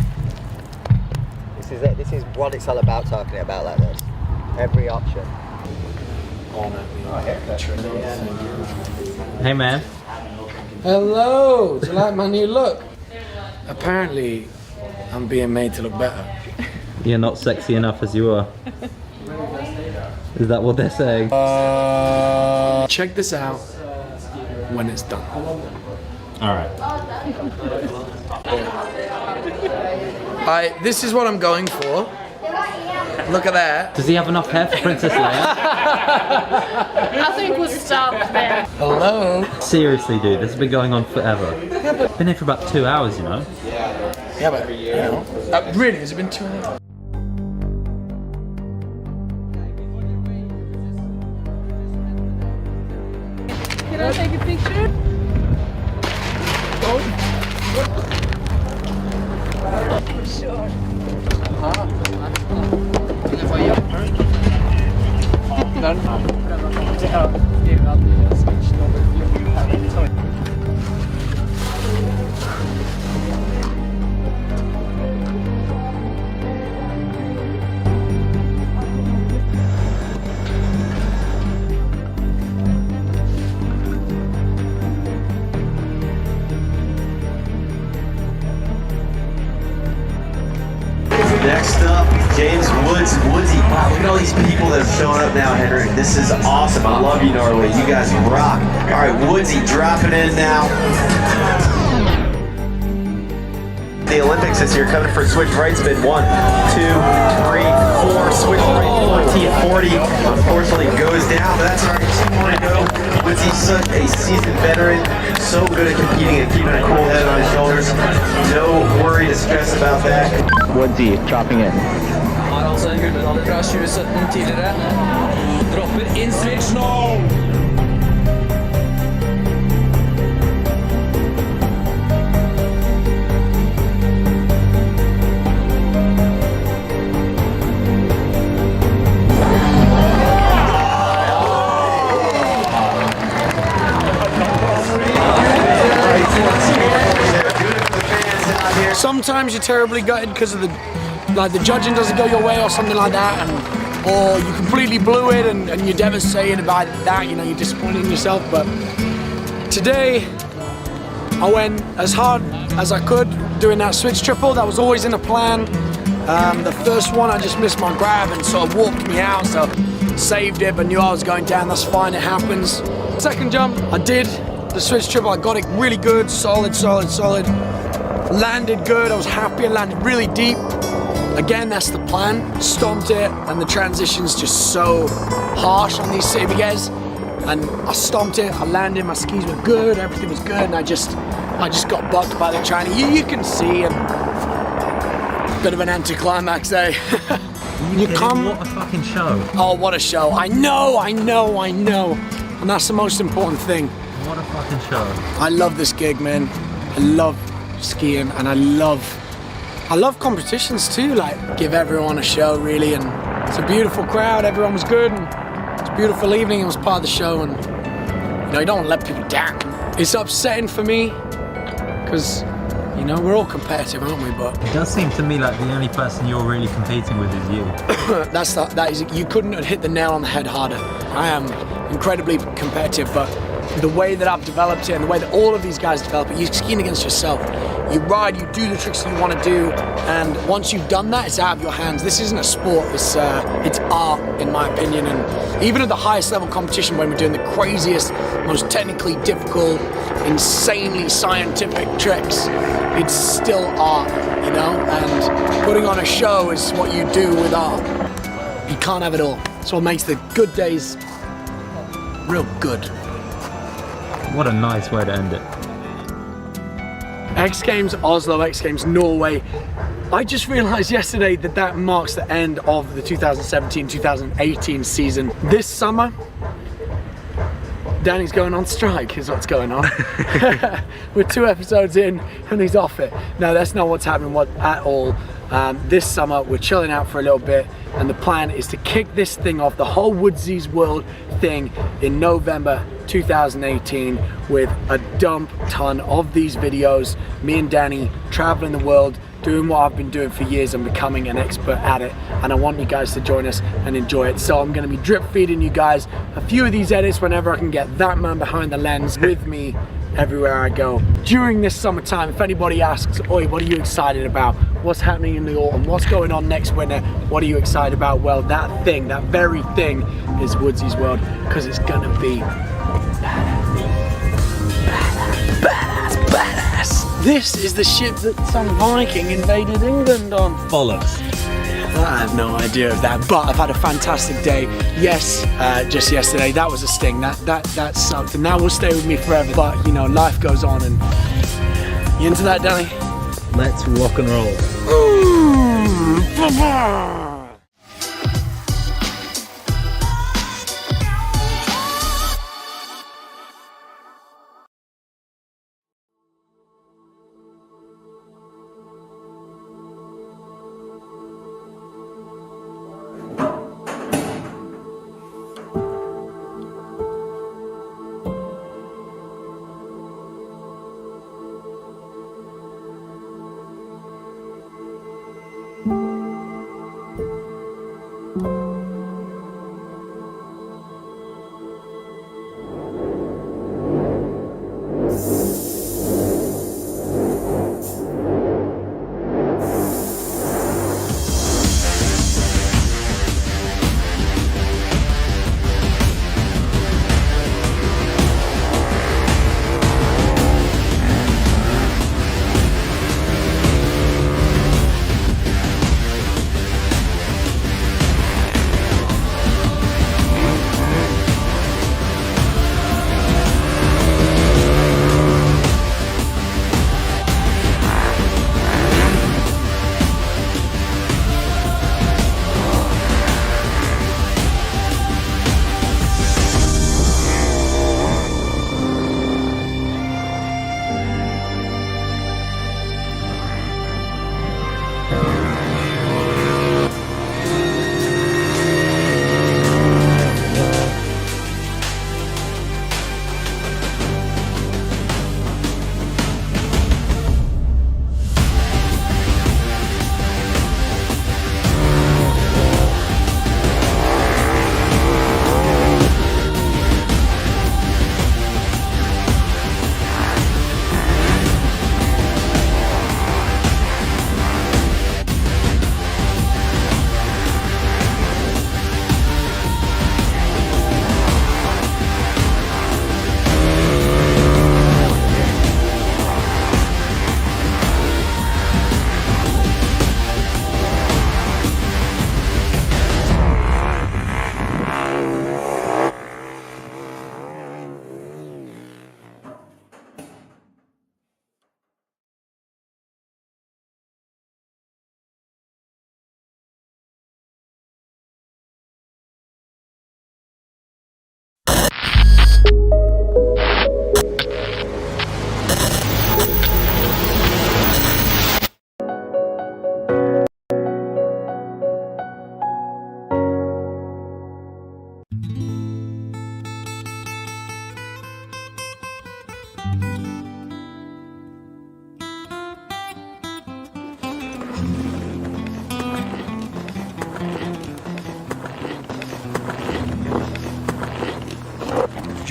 This is it. This is what it's all about, talking about like this. Every option. Hey, man. Hello. Do you like my new look? Apparently, I'm being made to look better. You're not sexy enough as you are. Is that what they're saying? Check this out when it's done. Alright. This is what I'm going for. Look at that. Does he have enough hair for Princess Leia? I think we'll stop there. Hello? Seriously, dude, this has been going on forever. Been here for about 2 hours, you know? Yeah, but, you know. Really, has it been 2 hours? Can I take a picture? For sure. Next up, James Woods. Woodsy. Wow, look at all these people that have shown up now, Henry. This is awesome. I love you, Norway. You guys rock. All right, Woodsy, dropping in now. The Olympics this year coming for switch right spin. 1, 2, 3, 4. Switch right 1440. Unfortunately goes down, but that's all right. 2 more to go. Woodsy's such a seasoned veteran. So good at competing and keeping a cool head on his shoulders. No worry to stress about that. Woodsy dropping in. Har altså en gullmedalje fra 2017 tidligere. Dropper in switch nå! sometimes you're terribly gutted because of the judging doesn't go your way or something like that, or you completely blew it and you're devastated about that, you know, you're disappointed in yourself. But today, I went as hard as I could doing that switch triple. That was always in the plan. The first one, I just missed my grab and sort of walked me out, so saved it, but knew I was going down. That's fine, it happens. Second jump, I did the switch triple. I got it really good, solid. Landed good, I was happy. I landed really deep. Again, that's the plan. Stomped it, and the transition's just so harsh on these city gigs. And I stomped it, I landed, my skis were good, everything was good, and I just got bucked by the Chinese. You can see, and bit of an anticlimax there. You come. What a fucking show. Oh, what a show. I know. And that's the most important thing. What a fucking show. I love this gig, man. I love skiing, and I love competitions too, like give everyone a show really, and it's a beautiful crowd, everyone was good, and it's a beautiful evening. It was part of the show, and you know, you don't want to let people down. It's upsetting for me because, you know, we're all competitive, aren't we? But it does seem to me like the only person you're really competing with is you. that is, you couldn't have hit the nail on the head harder. I am incredibly competitive, but the way that I've developed it and the way that all of these guys develop it, you're skiing against yourself. You ride, you do the tricks that you want to do, and once you've done that, it's out of your hands. This isn't a sport, it's art, in my opinion. And even at the highest level competition, when we're doing the craziest, most technically difficult, insanely scientific tricks, it's still art, you know? And putting on a show is what you do with art. You can't have it all. It's what makes the good days real good. What a nice way to end it. X Games Oslo, X Games Norway. I just realized yesterday that marks the end of the 2017-2018 season. This summer, Danny's going on strike is what's going on. We're 2 episodes in and he's off it. No, that's not what's happening at all. This summer we're chilling out for a little bit, and the plan is to kick this thing off, the whole Woodsies World thing, in November 2018 with a dump ton of these videos. Me and Danny traveling the world, doing what I've been doing for years and becoming an expert at it, and I want you guys to join us and enjoy it. So I'm going to be drip feeding you guys a few of these edits whenever I can get that man behind the lens with me everywhere I go. During this summertime, if anybody asks, oi, what are you excited about? What's happening in the autumn? What's going on next winter? What are you excited about? Well, that thing, that very thing is Woodsies World, because it's gonna be badass. This is the ship that some Viking invaded England on. Bollocks. I have no idea of that, but I've had a fantastic day. Yes, just yesterday, that was a sting. That sucked, and that will stay with me forever. But, you know, life goes on, and you into that, Danny? Let's rock and roll.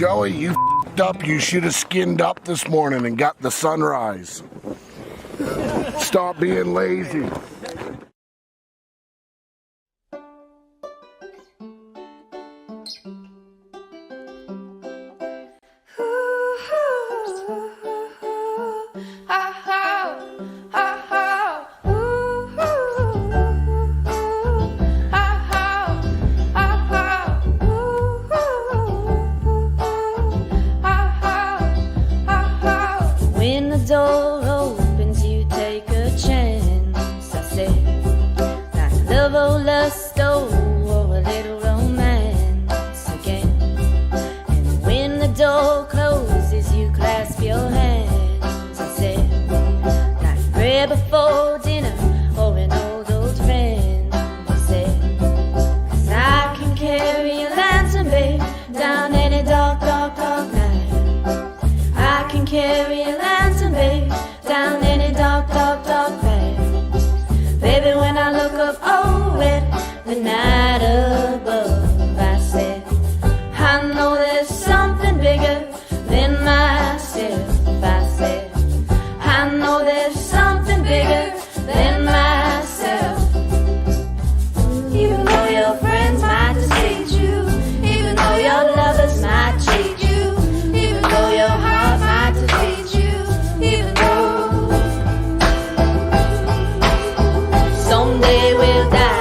Joey, you f***ed up. You should have skinned up this morning and got the sunrise. Stop being lazy. When the door opens, you take a chance. I said, like love or lust or a little romance again. And when the door closes, you clasp your hands. I said, like prayer before dinner or an old friend. I said, 'cause I can carry a lantern, babe, down any dark, dark, dark night. I can carry a lantern, babe, down any dark, dark, dark path. Baby, when I look up, oh, at the night above, I said, I know there's something bigger than myself. I said, I know there's something bigger than myself. Even though your friends might deceive you, even though your lovers might cheat you, even though your heart might defeat you, even though someday we'll die.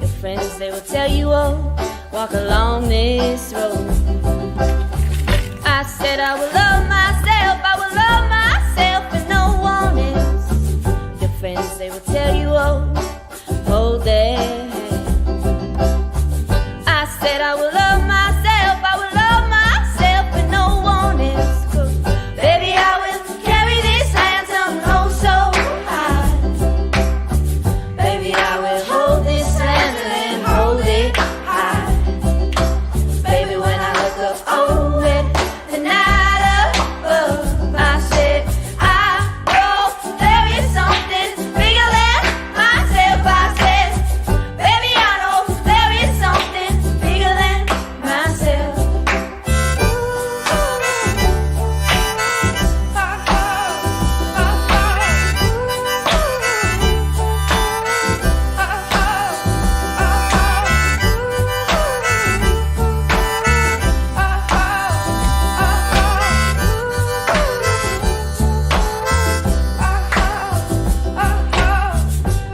Your friends, they will tell you, oh, walk along this road. I said I will love myself, I will love myself and no one else. Your friends, they will tell you, oh, hold their hand. I said I will love myself, I will love myself and no one else. 'Cause baby, I will carry this lantern oh so high. Baby, I will hold this lantern and hold it high. Baby, when I look up, oh, at the night above, I said, I know there is something bigger than myself. I said, baby, I know there is something bigger than myself.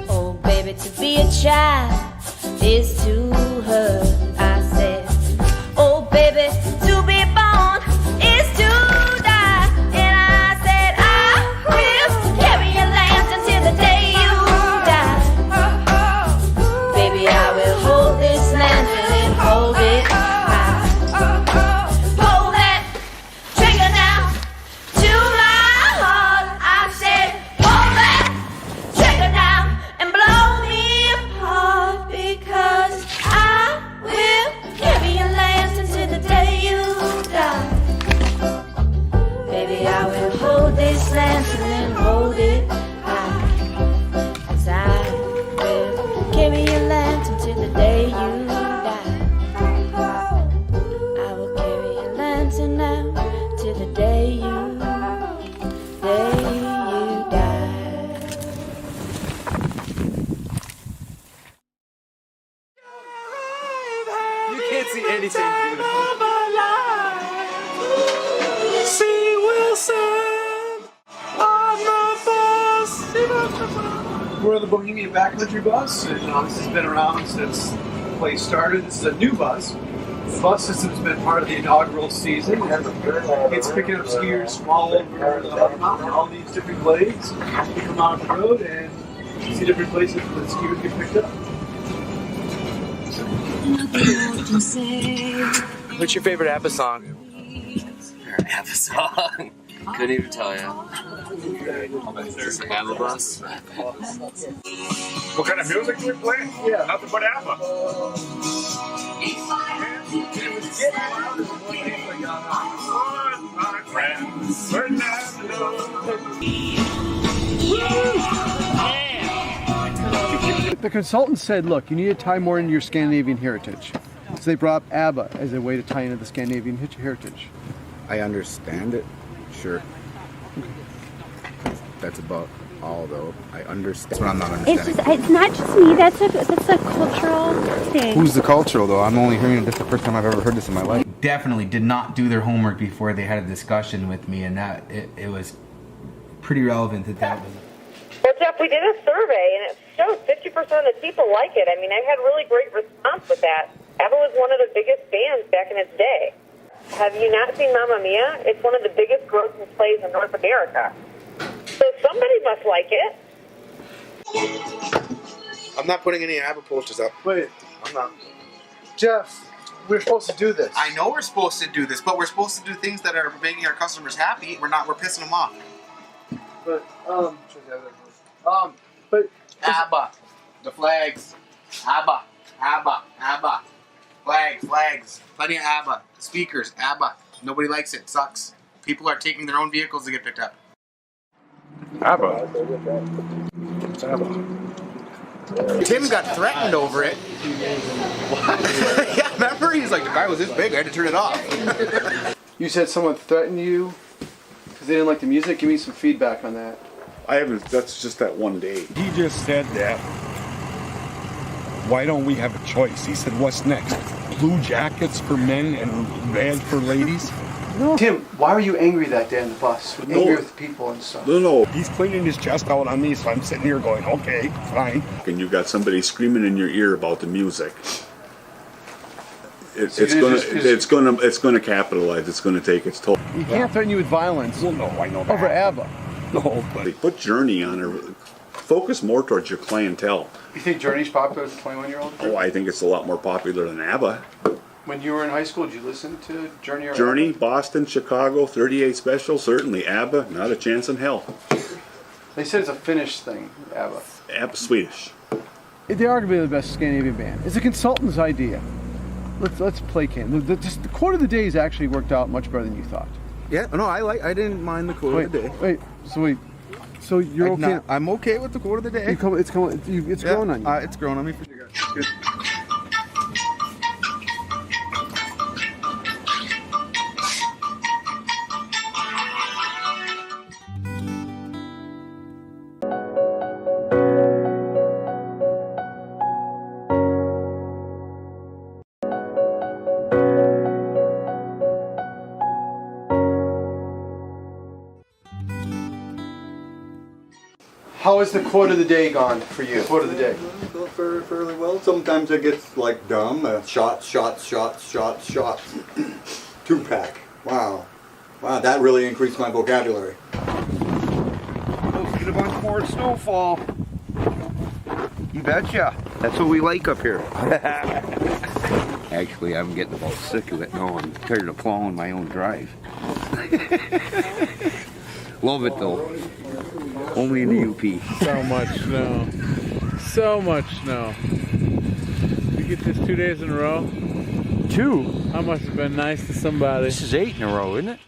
Oh, baby, to be a child is to hurt. I said, oh, baby, to be born is to die. And I said, I will carry a lantern till the day you die. Baby, I will hold this lantern and hold it high. Pull that trigger now to my heart. I said, pull that trigger now and blow me apart, because I will carry a lantern till the day you die. Baby, I will hold this lantern and hold it high, 'cause I will carry a lantern till the day you die. I will carry a lantern now till the day you die. You can't see anything, dude. See Wilson on the bus. We're on the Bohemian Backcountry bus, and this has been around since the place started. This is a new bus. The bus system's been part of the inaugural season. It's picking up skiers from all over the mountain, all these different glades. You come out on the road and see different places where the skiers get picked up. What's your favorite ABBA song? ABBA song? Couldn't even tell you. Just a ABBA bus. What kind of music do we play? Yeah. Nothing but ABBA. The consultant said, look, you need to tie more into your Scandinavian heritage. So they brought up ABBA as a way to tie into the Scandinavian heritage. I understand it, sure. That's about all, though. I understand. That's what I'm not understanding. It's not just me. That's a cultural thing. Who's the cultural, though? I'm only hearing it. This is the first time I've ever heard this in my life. Definitely did not do their homework before they had a discussion with me, and that it was pretty relevant that was. Well, Jeff, we did a survey, and it showed 50% of the people like it. I mean, I had really great response with that. ABBA was one of the biggest bands back in its day. Have you not seen Mamma Mia? It's one of the biggest grossing plays in North America. So somebody must like it. I'm not putting any ABBA posters up. Wait. I'm not. Jeff, we're supposed to do this. I know we're supposed to do this, but we're supposed to do things that are making our customers happy. We're pissing them off. But, but ABBA. The flags. ABBA. ABBA. ABBA. Flags. Plenty of ABBA. Speakers. ABBA. Nobody likes it. Sucks. People are taking their own vehicles to get picked up. ABBA. It's ABBA. Tim got threatened over it. What? Yeah, remember? He's like, the guy was this big, I had to turn it off. You said someone threatened you because they didn't like the music? Give me some feedback on that. I haven't, that's just that one day. He just said that, why don't we have a choice? He said, what's next? Blue jackets for men and red for ladies? No. Tim, why were you angry that day on the bus? Angry with people and stuff? No. He's cleaning his chest out on me, so I'm sitting here going, okay, fine. And you got somebody screaming in your ear about the music. It's gonna capitalize. It's gonna take its toll. He can't threaten you with violence. Well, no, I know that. Over ABBA. No, but put Journey on her. Focus more towards your clientele. You think Journey's popular with 21-year-old? Oh, I think it's a lot more popular than ABBA. When you were in high school, did you listen to Journey or Journey, ABBA? Boston, Chicago, 38 Special, certainly. ABBA, not a chance in hell. They said it's a Finnish thing, ABBA. ABBA, Swedish. They are going to be the best Scandinavian band. It's a consultant's idea. Let's play can. The quote of the day has actually worked out much better than you thought. Yeah, no, I didn't mind the quote of the day. So you're okay? I'm okay with the quote of the day. It's growing on you. It's growing on me for sure. Good. How has the quote of the day gone for you? Quote of the day. Fairly well. Sometimes it gets like dumb. Shots. 2-pack. Wow, that really increased my vocabulary. Let's get a bunch more snowfall. You betcha. That's what we like up here. Actually, I'm getting about sick of it now. I'm tired of plowing my own drive. Love it though. Only in the UP. So much snow. So much snow. We get this 2 days in a row. 2? That must have been nice to somebody. This is 8 in a row, isn't it?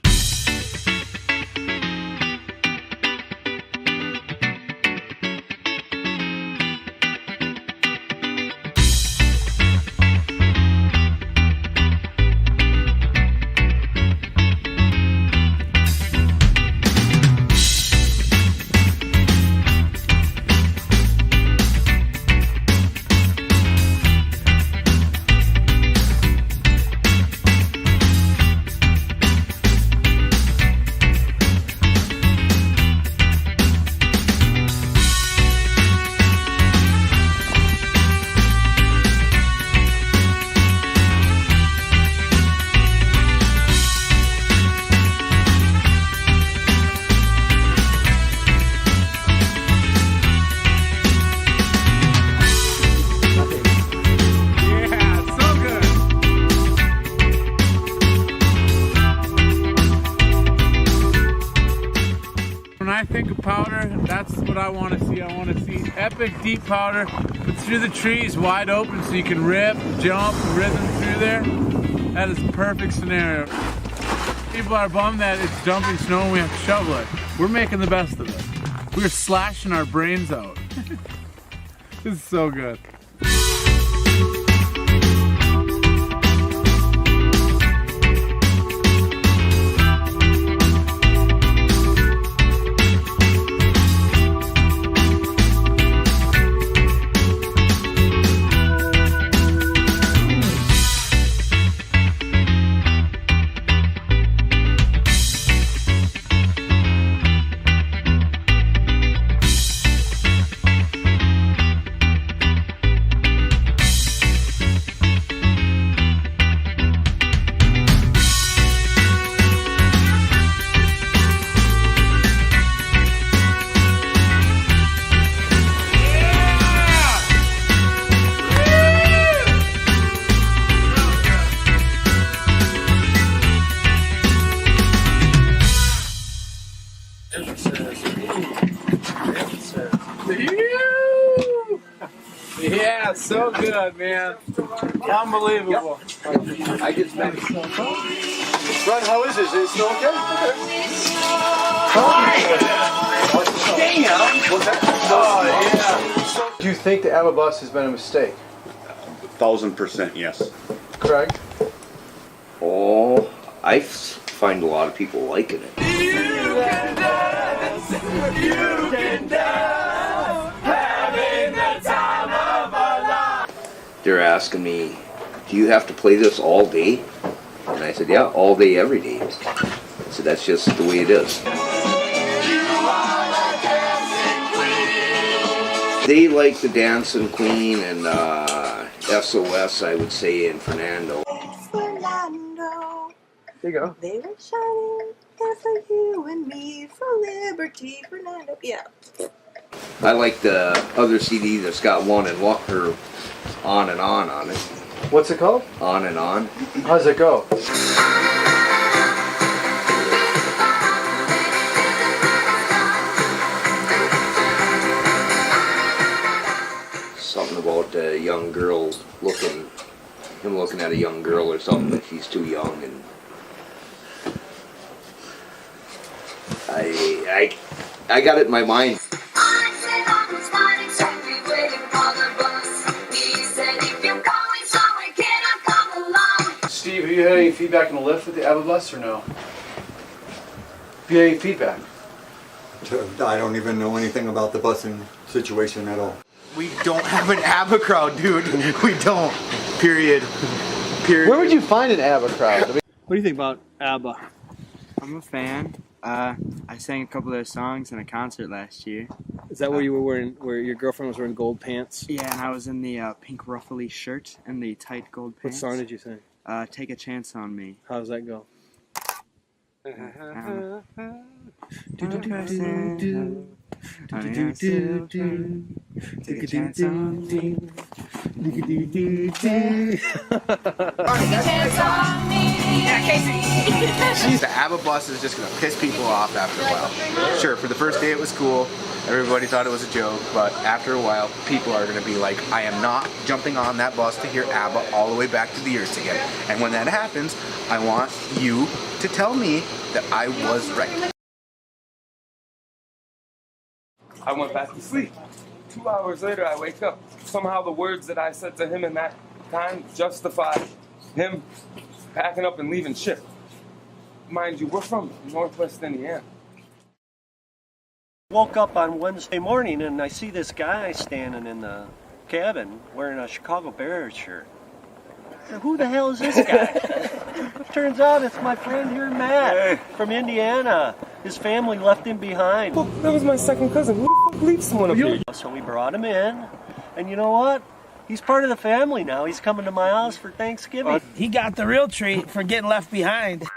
when I think of powder, that's what I want to see. I want to see epic deep powder, but through the trees, wide open, so you can rip, jump, rhythm through there. That is a perfect scenario. People are bummed that it's dumping snow and we have to shovel it. We're making the best of it. We're slashing our brains out. This is so good. Yeah, so good, man. Unbelievable. I get back. Ron, how is this? Is it still okay? Damn! Do you think the ABBA bus has been a mistake? 1000% yes. Craig? Oh, I find a lot of people liking it. You can dance, having the time of our life. They're asking me, do you have to play this all day? And I said, yeah, all day, every day. So that's just the way it is. They like the Dancing Queen and SOS, I would say, in Fernando. Fernando. There you go. They were shining there for you and me, for liberty, Fernando. Yeah. I like the other CD that's got one and one, or on it. What's it called? On and On. How's it go? Something about a young girl him looking at a young girl or something, that she's too young, and I got it in my mind. Steve, have you had any feedback on the lift with the ABBA bus or no? Have you had any feedback? I don't even know anything about the busing situation at all. We don't have an ABBA crowd, dude. We don't. Period. Where would you find an ABBA crowd? What do you think about ABBA? I'm a fan. I sang a couple of their songs in a concert last year. Is that where you were wearing, where your girlfriend was wearing gold pants? Yeah, and I was in the pink ruffly shirt and the tight gold What pants. song did you sing? Take a Chance on Me. How does that go? Take a chance on me. The ABBA bus is just gonna piss people off after a while. Sure, for the first day it was cool. Everybody thought it was a joke, but after a while, people are gonna be like, I am not jumping on that bus to hear ABBA all the way back to the earth again. And when that happens, I want you to tell me that I was right. I went back to sleep. 2 hours later, I wake up. Somehow the words that I said to him in that time justify him packing up and leaving ship. Mind you, we're from Northwest Indiana. Woke up on Wednesday morning and I see this guy standing in the cabin wearing a Chicago Bears shirt. And who the hell is this guy? Turns out it's my friend here, Matt, from Indiana. His family left him behind. Well, that was my second cousin. Who the fuck leaves someone up here? So we brought him in, and you know what? He's part of the family now. He's coming to my house for Thanksgiving. He got the real treat for getting left behind.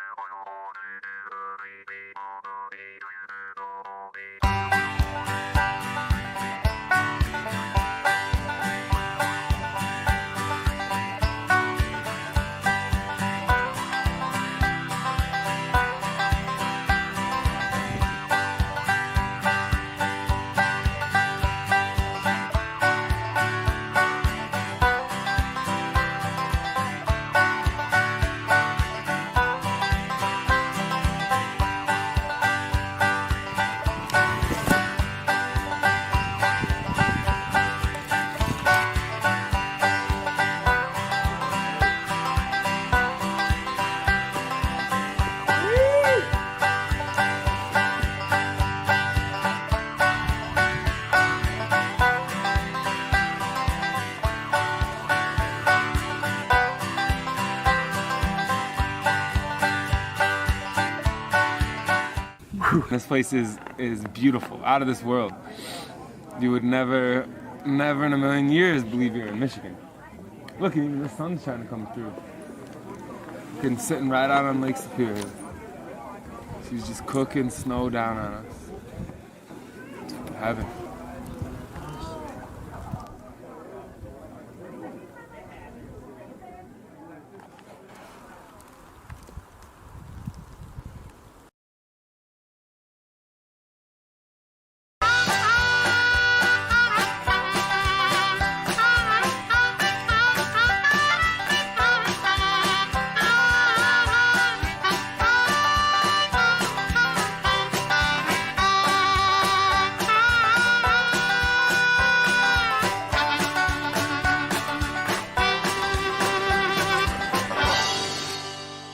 This place is beautiful, out of this world. You would never in a million years believe you're in Michigan. Look, even the sun's trying to come through. Been sitting right out on Lake Superior. She's just cooking snow down on us. Heaven.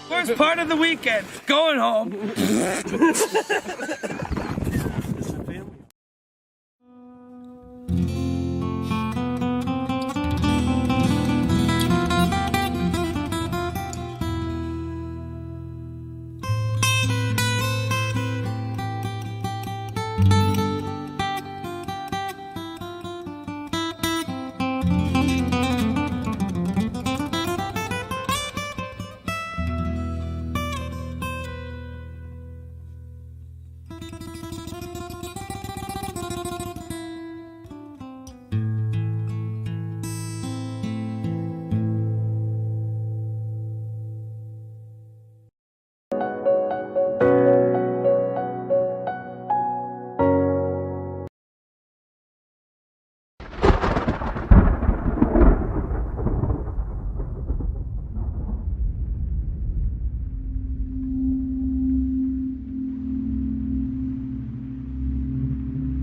Worst part of the weekend, going home.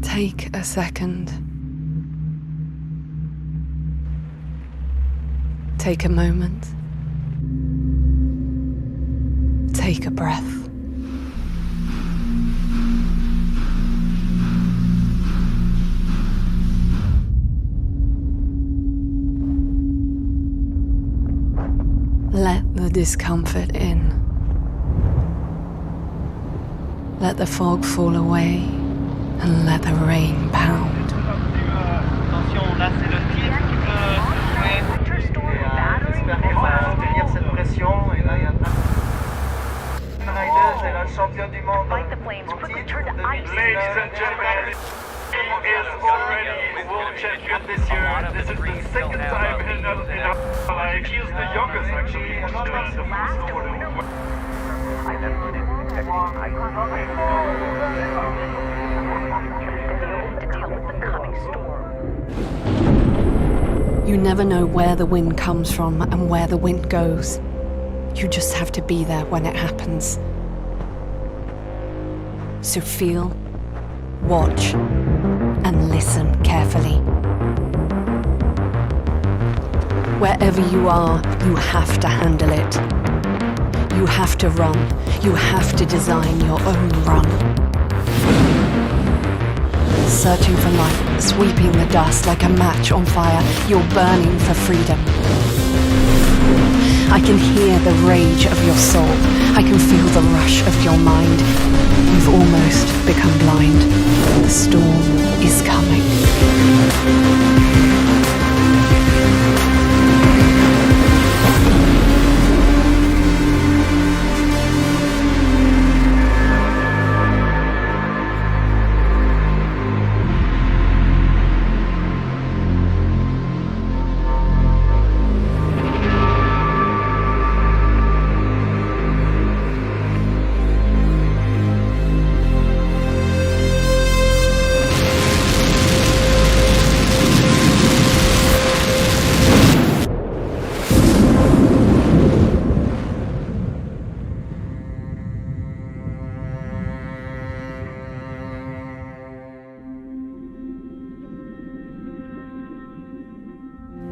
Take a second. Take a moment. Take a breath. Let the discomfort in. Let the fog fall away. And let the rain pound. Attention, là c'est le titre qui peut jouer. J'espère qu'elle va tenir cette pression. Et là, il y a Riders, elle est la championne du monde. En titre, 2019. Ladies and gentlemen, is already world champion this year. This is the second time in her life. She is the youngest actually. You never know where the wind comes from and where the wind goes. You just have to be there when it happens. So feel, watch, and listen carefully. Wherever you are, you have to handle it. You have to run. You have to design your own run. Searching for light, sweeping the dust like a match on fire, you're burning for freedom. I can hear the rage of your soul. I can feel the rush of your mind. You've almost become blind. The storm is coming.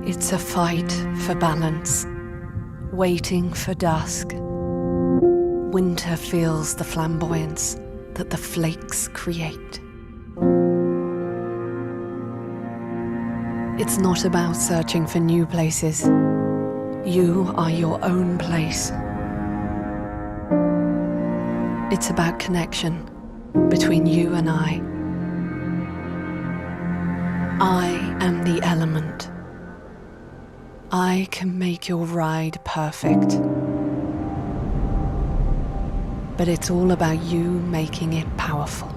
It's a fight for balance, waiting for dusk. Winter feels the flamboyance that the flakes create. It's not about searching for new places. You are your own place. It's about connection, between you and I. I am the element. I can make your ride perfect. But it's all about you making it powerful.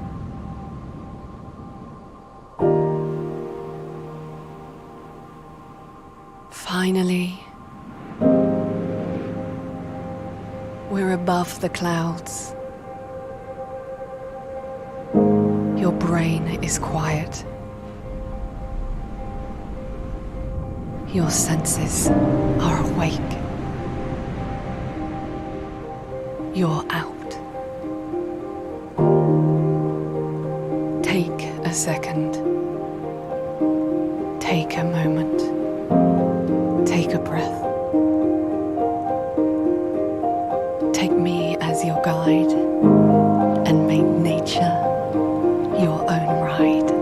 Finally, we're above the clouds. Your brain is quiet. Your senses are awake. You're out. Take a second. Take a moment. Take a breath. Take me as your guide and make nature your own ride.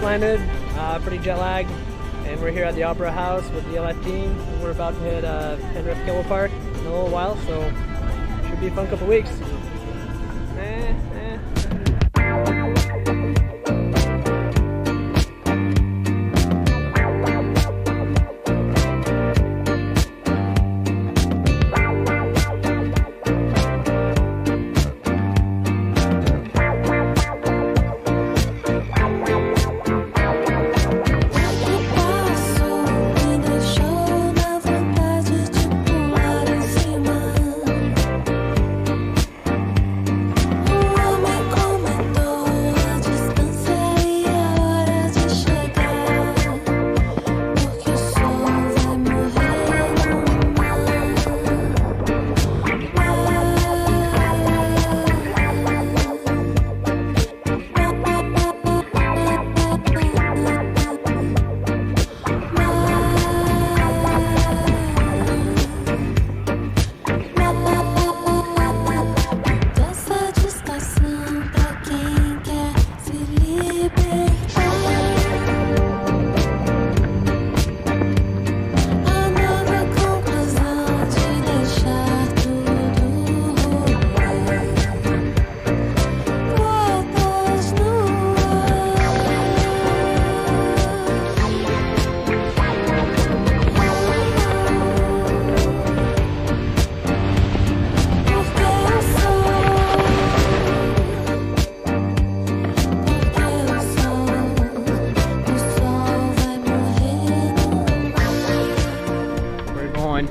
Landed, pretty jet lagged, and we're here at the Opera House with the LF team. We're about to hit Penrith Kilo Park in a little while, so should be a fun couple weeks.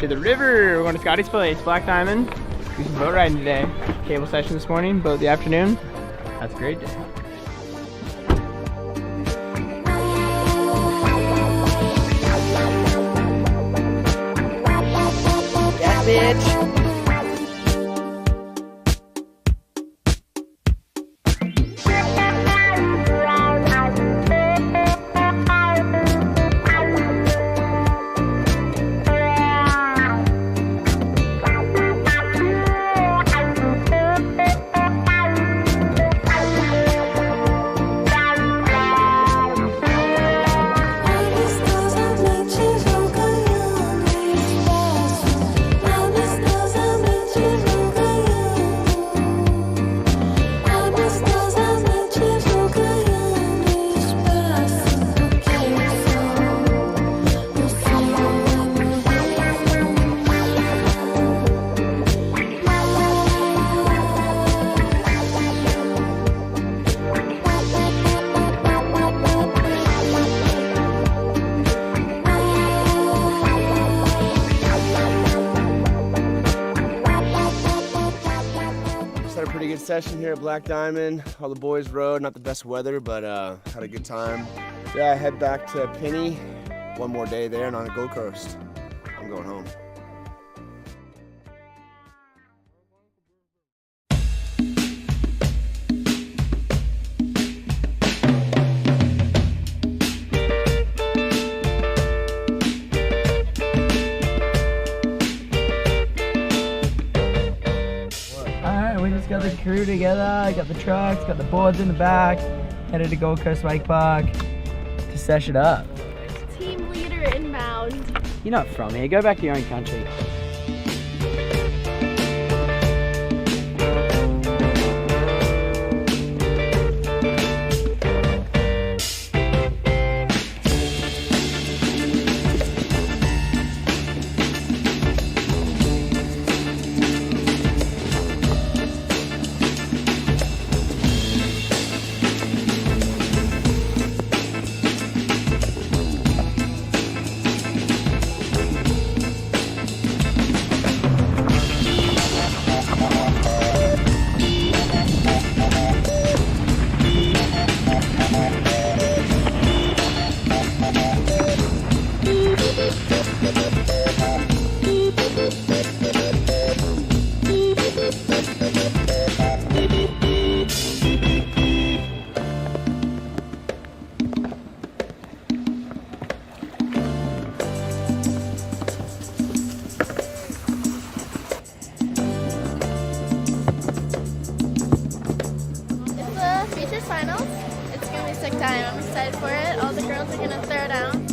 to the river. We're going to Scotty's place, Black Diamond. Do some boat riding today. Cable session this morning, boat the afternoon. That's a great day. Yeah, bitch. Session here at Black Diamond. All the boys rode, not the best weather, but had a good time. Yeah, I head back to Penny. One more day there and on the Gold Coast. I'm going home. Got the crew together, got the trucks, got the boards in the back, headed to Gold Coast Wake Park to sesh it up. Team leader inbound. You're not from here, go back to your own country. Finals. It's gonna be a sick time. I'm excited for it. All the girls are gonna throw down.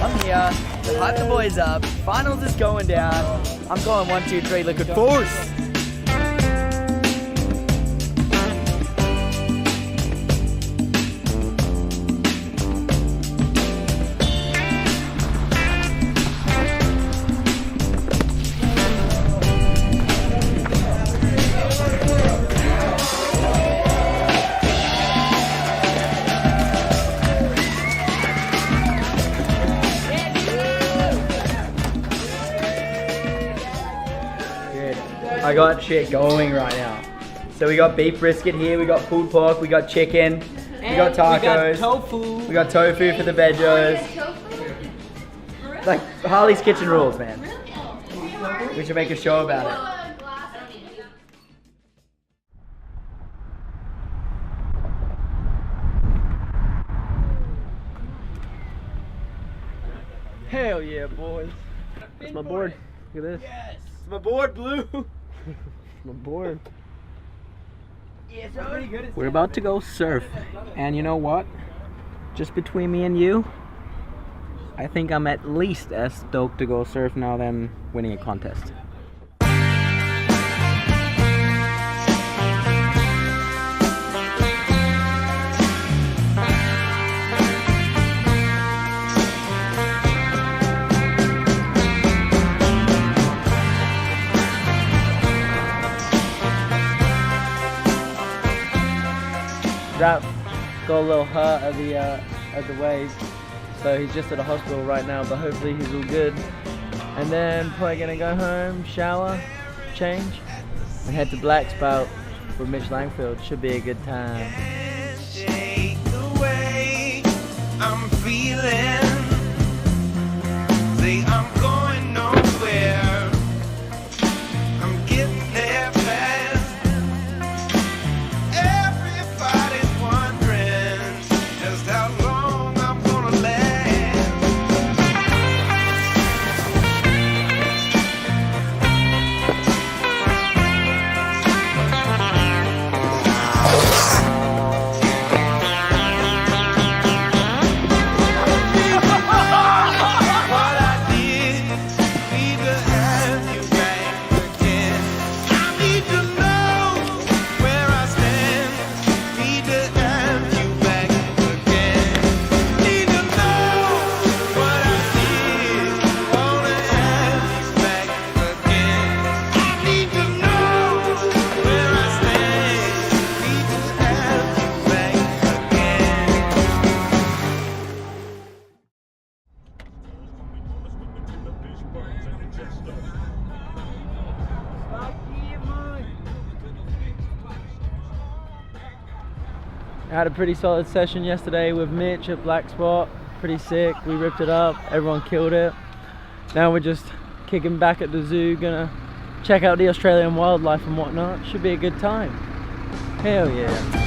I'm here to hype the boys up. Finals is going down. I'm calling 1, 2, 3 liquid force. I got shit going right now. So we got beef brisket here, we got pulled pork, we got chicken, we got tacos, we got tofu for the veggies. Like Harley's Kitchen rules, man. We should make a show about it. Hell yeah, boys. That's my board. Look at this. Yes. It's my board, Blue. My board. Yeah, so pretty good. We're about to go surf, and you know what? Just between me and you, I think I'm at least as stoked to go surf now than winning a contest. Raph got a little hurt at the waist, so he's just at the hospital right now, but hopefully he's all good. And then probably gonna go home, shower, change, and head to Black Spout with Mitch Langfield. Should be a good time. I'm feeling, say I'm going nowhere, I'm getting there fast, everybody's wondering just how long I'm gonna I had a pretty solid session yesterday with Mitch at Black Spot. Pretty sick. We ripped it up. Everyone killed it. Now we're just kicking back at the zoo, gonna check out the Australian wildlife and whatnot. Should be a good time. Hell yeah.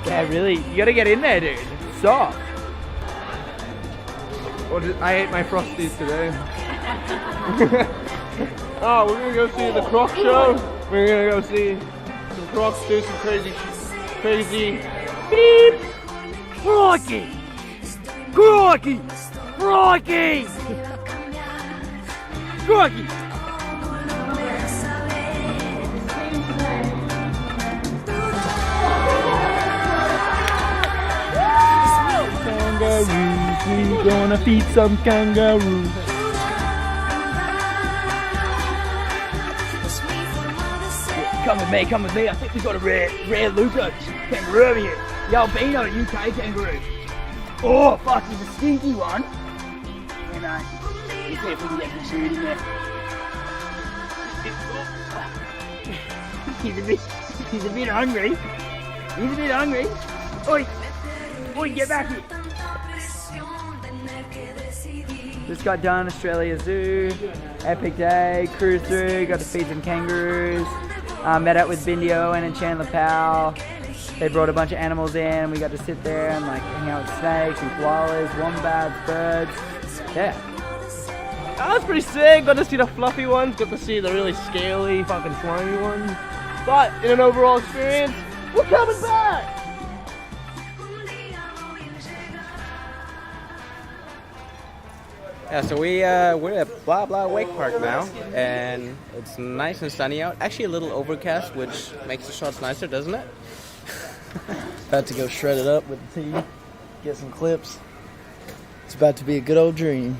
Yeah, really, you gotta get in there, dude. It's soft. I ate my Frosties today. Oh, we're gonna go see the Croc show. We're gonna go see some Crocs do some crazy beep. Crikey! Crikey! Crikey! Crikey! Kangaroos, we gonna feed some kangaroos. Come with me. I think we got a rare Luca kangaroo over here. The albino UK kangaroo. Oh, fuck, he's a stinky one. You know, let's see if we can get some food in there. He's a bit hungry. Oi, get back here. Just got done Australia Zoo, epic day, cruised through, got to feed some kangaroos, met up with Bindi Owen and Chandler Powell. They brought a bunch of animals in, we got to sit there and like hang out with snakes and koalas, wombats, birds. Yeah. That was pretty sick. Got to see the fluffy ones, got to see the really scaly, fucking slimy ones. But in an overall experience, we're coming back! Yeah, so we're at Blah Blah Wake Park now, and it's nice and sunny out. Actually a little overcast, which makes the shots nicer, doesn't it? About to go shred it up with the tea, get some clips. It's about to be a good old dream.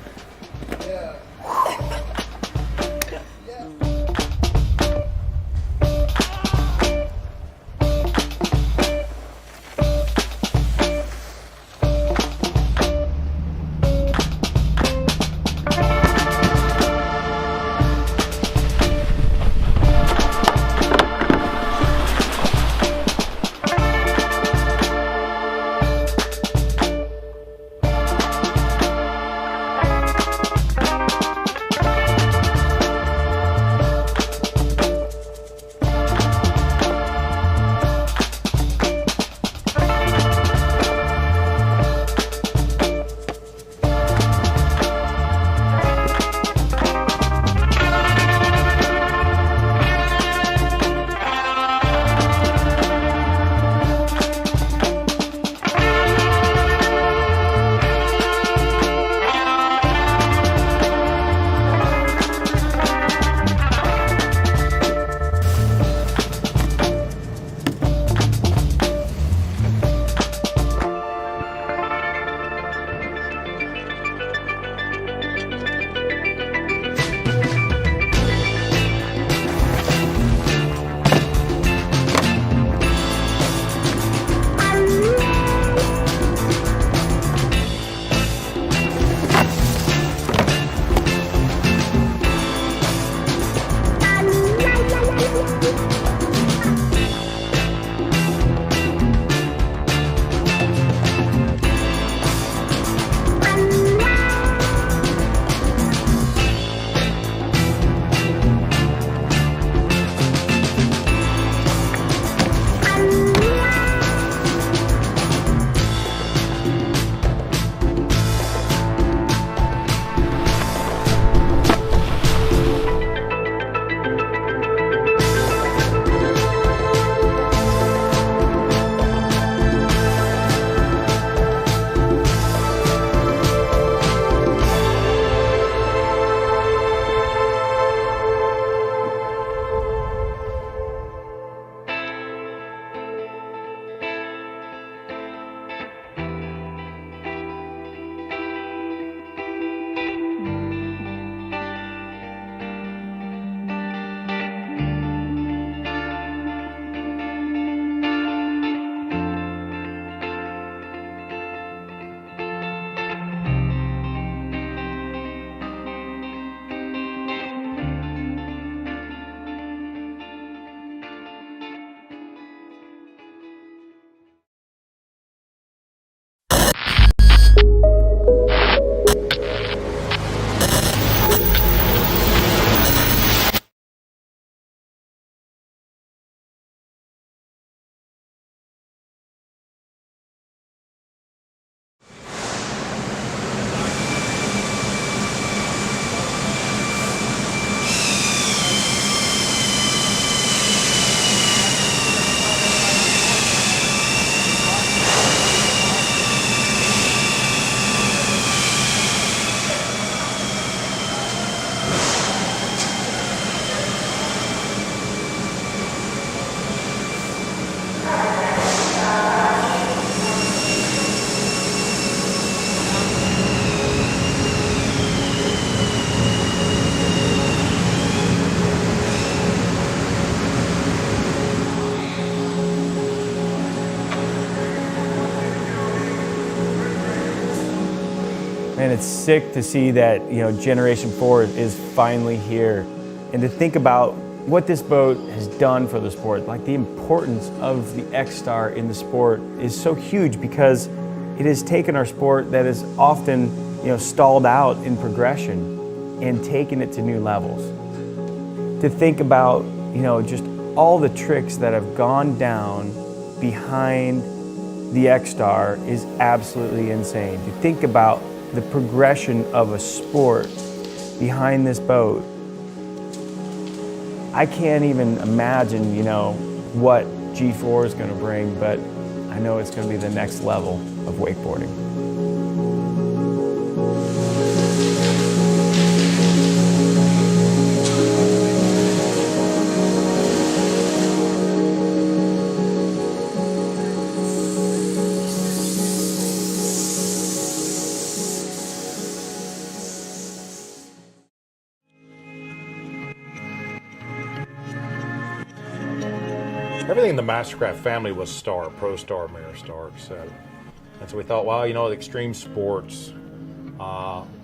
And it's sick to see that, Generation 4 is finally here. And to think about what this boat has done for the sport, like the importance of the X-Star in the sport is so huge because it has taken our sport that is often, stalled out in progression and taken it to new levels. To think about, just all the tricks that have gone down behind the X-Star is absolutely insane. To think about the progression of a sport behind this boat, I can't even imagine, what G4 is going to bring, but I know it's going to be the next level of wakeboarding. Everything in the Mastercraft family was Star, Pro Star, Mirror Star, etc. And so we thought, well, the extreme sports,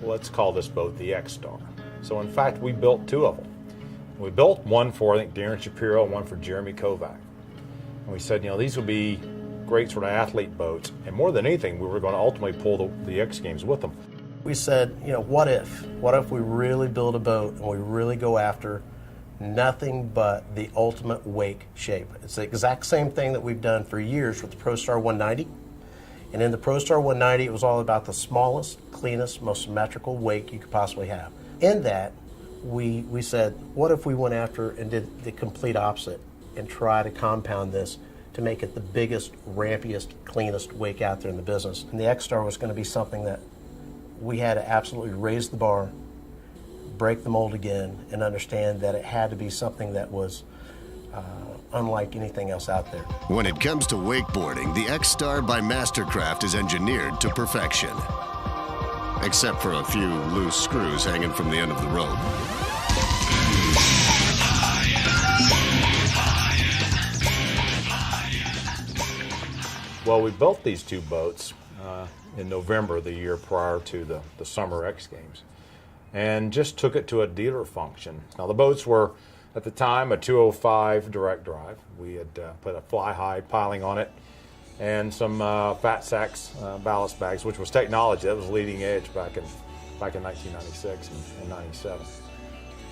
let's call this boat the X-Star. So in fact, we built two of them. We built one for, I think, Darren Shapiro, one for Jeremy Kovac. And we said, these will be great sort of athlete boats. And more than anything, we were going to ultimately pull the X Games with them. We said, what if? What if we really build a boat and we really go after nothing but the ultimate wake shape? It's the exact same thing that we've done for years with the ProStar 190. And in the ProStar 190, it was all about the smallest, cleanest, most symmetrical wake you could possibly have. In that, we said, what if we went after and did the complete opposite and try to compound this to make it the biggest, rampiest, cleanest wake out there in the business? And the X-Star was going to be something that we had to absolutely raise the bar, break the mold again, and understand that it had to be something that was unlike anything else out there. When it comes to wakeboarding, the X-Star by Mastercraft is engineered to perfection. Except for a few loose screws hanging from the end of the rope. Well, we built these two boats in November, the year prior to the Summer X Games, and just took it to a dealer function. Now, the boats were, at the time, a 205 direct drive. We had put a fly-high piling on it and some fat sacks ballast bags, which was technology that was leading edge back in 1996 and 97.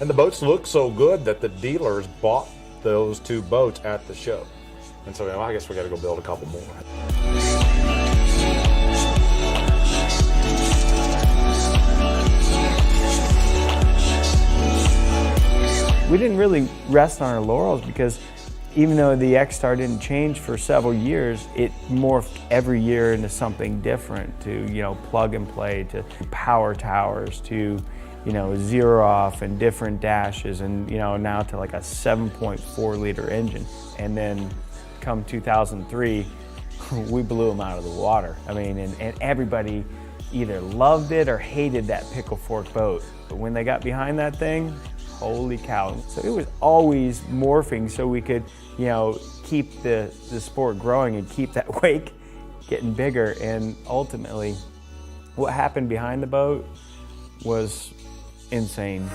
And the boats looked so good that the dealers bought those two boats at the show. And so, I guess we got to go build a couple more. We didn't really rest on our laurels because even though the X-Star didn't change for several years, it morphed every year into something different, to plug and play, to power towers, to zero off and different dashes, and now to like a 7.4 liter engine. And then come 2003, we blew them out of the water. I mean, and everybody either loved it or hated that pickle fork boat. But when they got behind that thing, holy cow. So it was always morphing so we could, keep the sport growing and keep that wake getting bigger. And ultimately, what happened behind the boat was insane.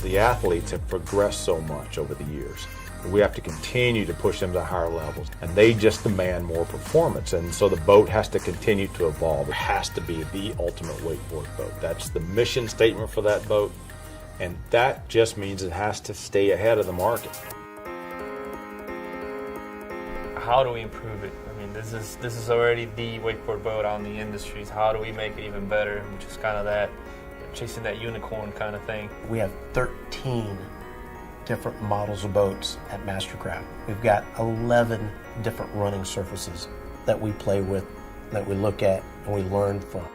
The athletes have progressed so much over the years. We have to continue to push them to higher levels, and they just demand more performance. And so the boat has to continue to evolve. It has to be the ultimate wakeboard boat. That's the mission statement for that boat, and that just means it has to stay ahead of the market. How do we improve it? I mean, this is already the wakeboard boat out in the industry. So how do we make it even better? Which is kind of that chasing that unicorn kind of thing. We have 13 different models of boats at Mastercraft. We've got 11 different running surfaces that we play with, that we look at, and we learn from.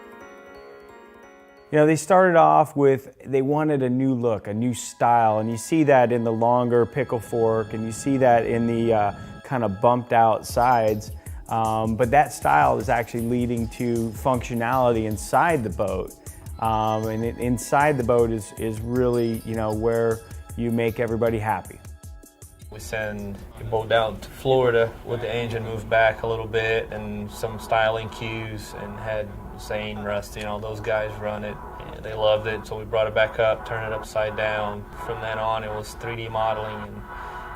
You know, they started off with, they wanted a new look, a new style, and you see that in the longer pickle fork, and you see that in the kind of bumped out sides. But that style is actually leading to functionality inside the boat. Inside the boat is really, you know, where you make everybody happy. We send the boat down to Florida with the engine moved back a little bit and some styling cues, and had Zane, Rusty, and all those guys run it. And they loved it, so we brought it back up, turned it upside down. From then on, it was 3D modeling and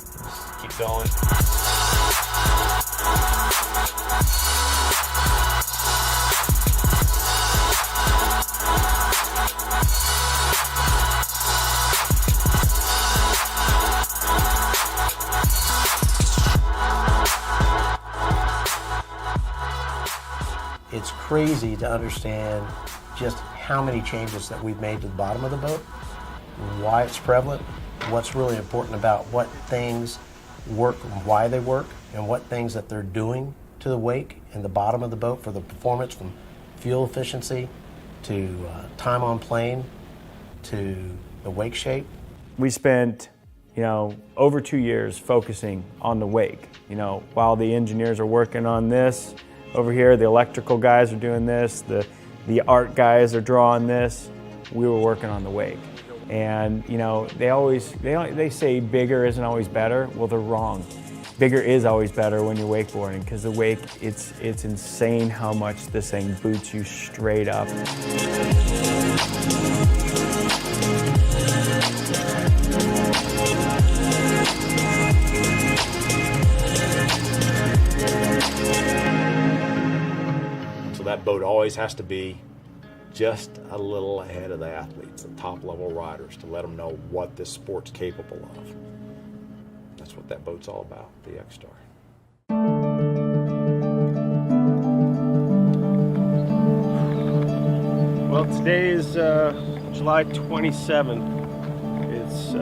just keep going. It's crazy to understand just how many changes that we've made to the bottom of the boat, why it's prevalent, what's really important about what things work and why they work, and what things that they're doing to the wake and the bottom of the boat for the performance, from fuel efficiency to time on plane to the wake shape. We spent, you know, over 2 years focusing on the wake. You know, while the engineers are working on this, over here the electrical guys are doing this, the art guys are drawing this, we were working on the wake. And you know, they say bigger isn't always better. Well, they're wrong. Bigger is always better when you're wakeboarding, because the wake, it's insane how much this thing boots you straight up. So that boat always has to be just a little ahead of the athletes, the top level riders, to let them know what this sport's capable of. That's what that boat's all about, the X-Star. Well, today is July 27th. It's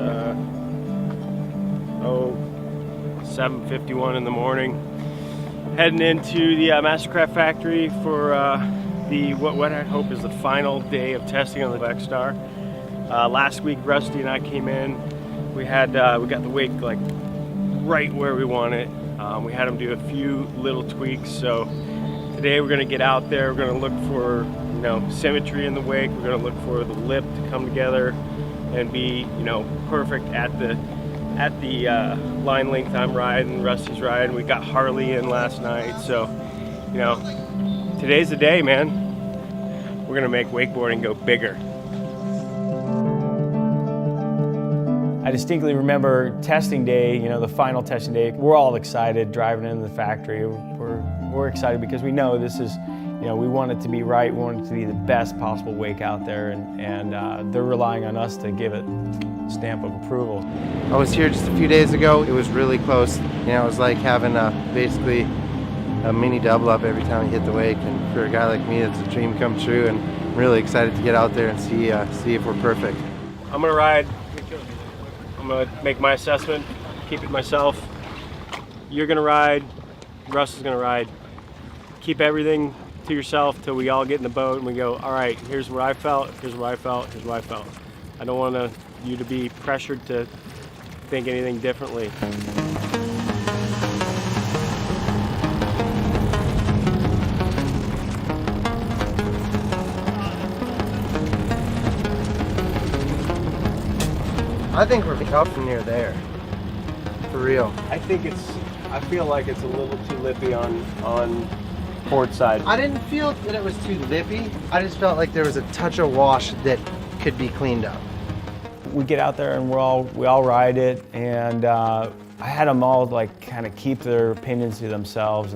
7:51 in the morning. Heading into the Mastercraft factory for what I hope is the final day of testing on the X-Star. Last week, Rusty and I came in. We got the wake like right where we want it. We had them do a few little tweaks. So today we're going to get out there. We're going to look for, you know, symmetry in the wake. We're going to look for the lip to come together and be, you know, perfect at the line length I'm riding, Rusty's riding. We got Harley in last night. So, you know, today's the day, man. We're going to make wakeboarding go bigger. I distinctly remember testing day, you know, the final testing day. We're all excited driving into the factory. We're excited because we know this is, you know, we want it to be right. We want it to be the best possible wake out there, and they're relying on us to give it a stamp of approval. I was here just a few days ago. It was really close. You know, it was like having basically a mini double up every time you hit the wake, and for a guy like me, it's a dream come true, and I'm really excited to get out there and see if we're perfect. I'm gonna ride. I'm gonna make my assessment, keep it myself. You're gonna ride, Russ is gonna ride. Keep everything to yourself till we all get in the boat and we go, all right, here's where I felt, here's where I felt, here's where I felt. I don't want you to be pressured to think anything differently. I think we're up from near there, for real. I feel like it's a little too lippy on port side. I didn't feel that it was too lippy. I just felt like there was a touch of wash that could be cleaned up. We get out there and we all ride it, and I had them all like kind of keep their opinions to themselves,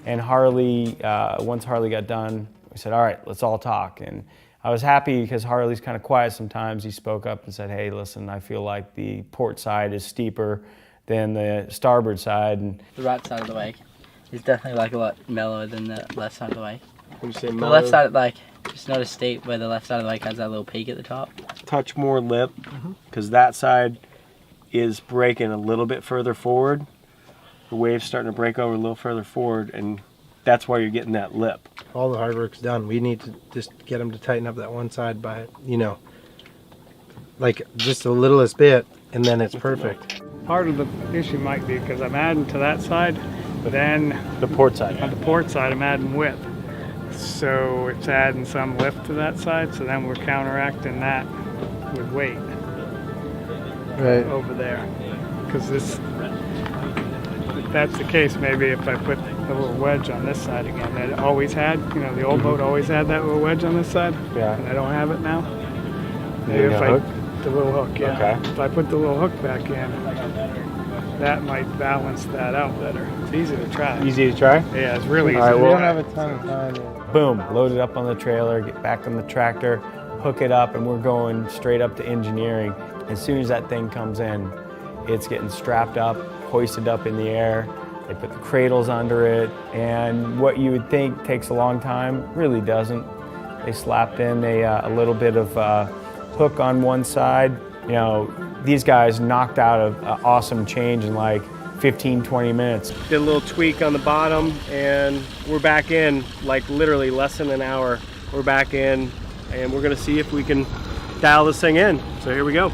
and Harley, once Harley got done, we said, all right, let's all talk. And I was happy because Harley's kind of quiet sometimes. He spoke up and said, hey, listen, I feel like the port side is steeper than the starboard side. And the right side of the wake is definitely like a lot mellower than the left side of the wake. When you say the mellow, left side, like, just not as steep, where the left side of the wake has that little peak at the top. touch more lip, because that side is breaking a little bit further forward. The wave's starting to break over a little further forward, and that's why you're getting that lip. All the hard work's done. We need to just get them to tighten up that one side by, you know, like just the littlest bit, and then it's perfect. Part of the issue might be because I'm adding to that side, but then the port side. On the port side, I'm adding width. So it's adding some lift to that side, so then we're counteracting that with weight. Right. Over there. Because this, if that's the case, maybe if I put a little wedge on this side again, that it always had, you know, the old boat always had that little wedge on this side. Yeah. And I don't have it now. Maybe if hook? The little hook, yeah. Okay. If I put the little hook back in, that might balance that out better. It's easy to try. Easy to try? Yeah, it's really easy. All right, to well, try. a ton of time. Boom, load it up on the trailer, get back on the tractor, hook it up, and we're going straight up to engineering. As soon as that thing comes in, it's getting strapped up, hoisted up in the air. They put the cradles under it, and what you would think takes a long time really doesn't. They slapped in a little bit of hook on one side. You know, these guys knocked out an awesome change in like 15, 20 minutes. Did a little tweak on the bottom, and we're back in like literally less than an hour. We're back in, and we're gonna see if we can dial this thing in. So here we go.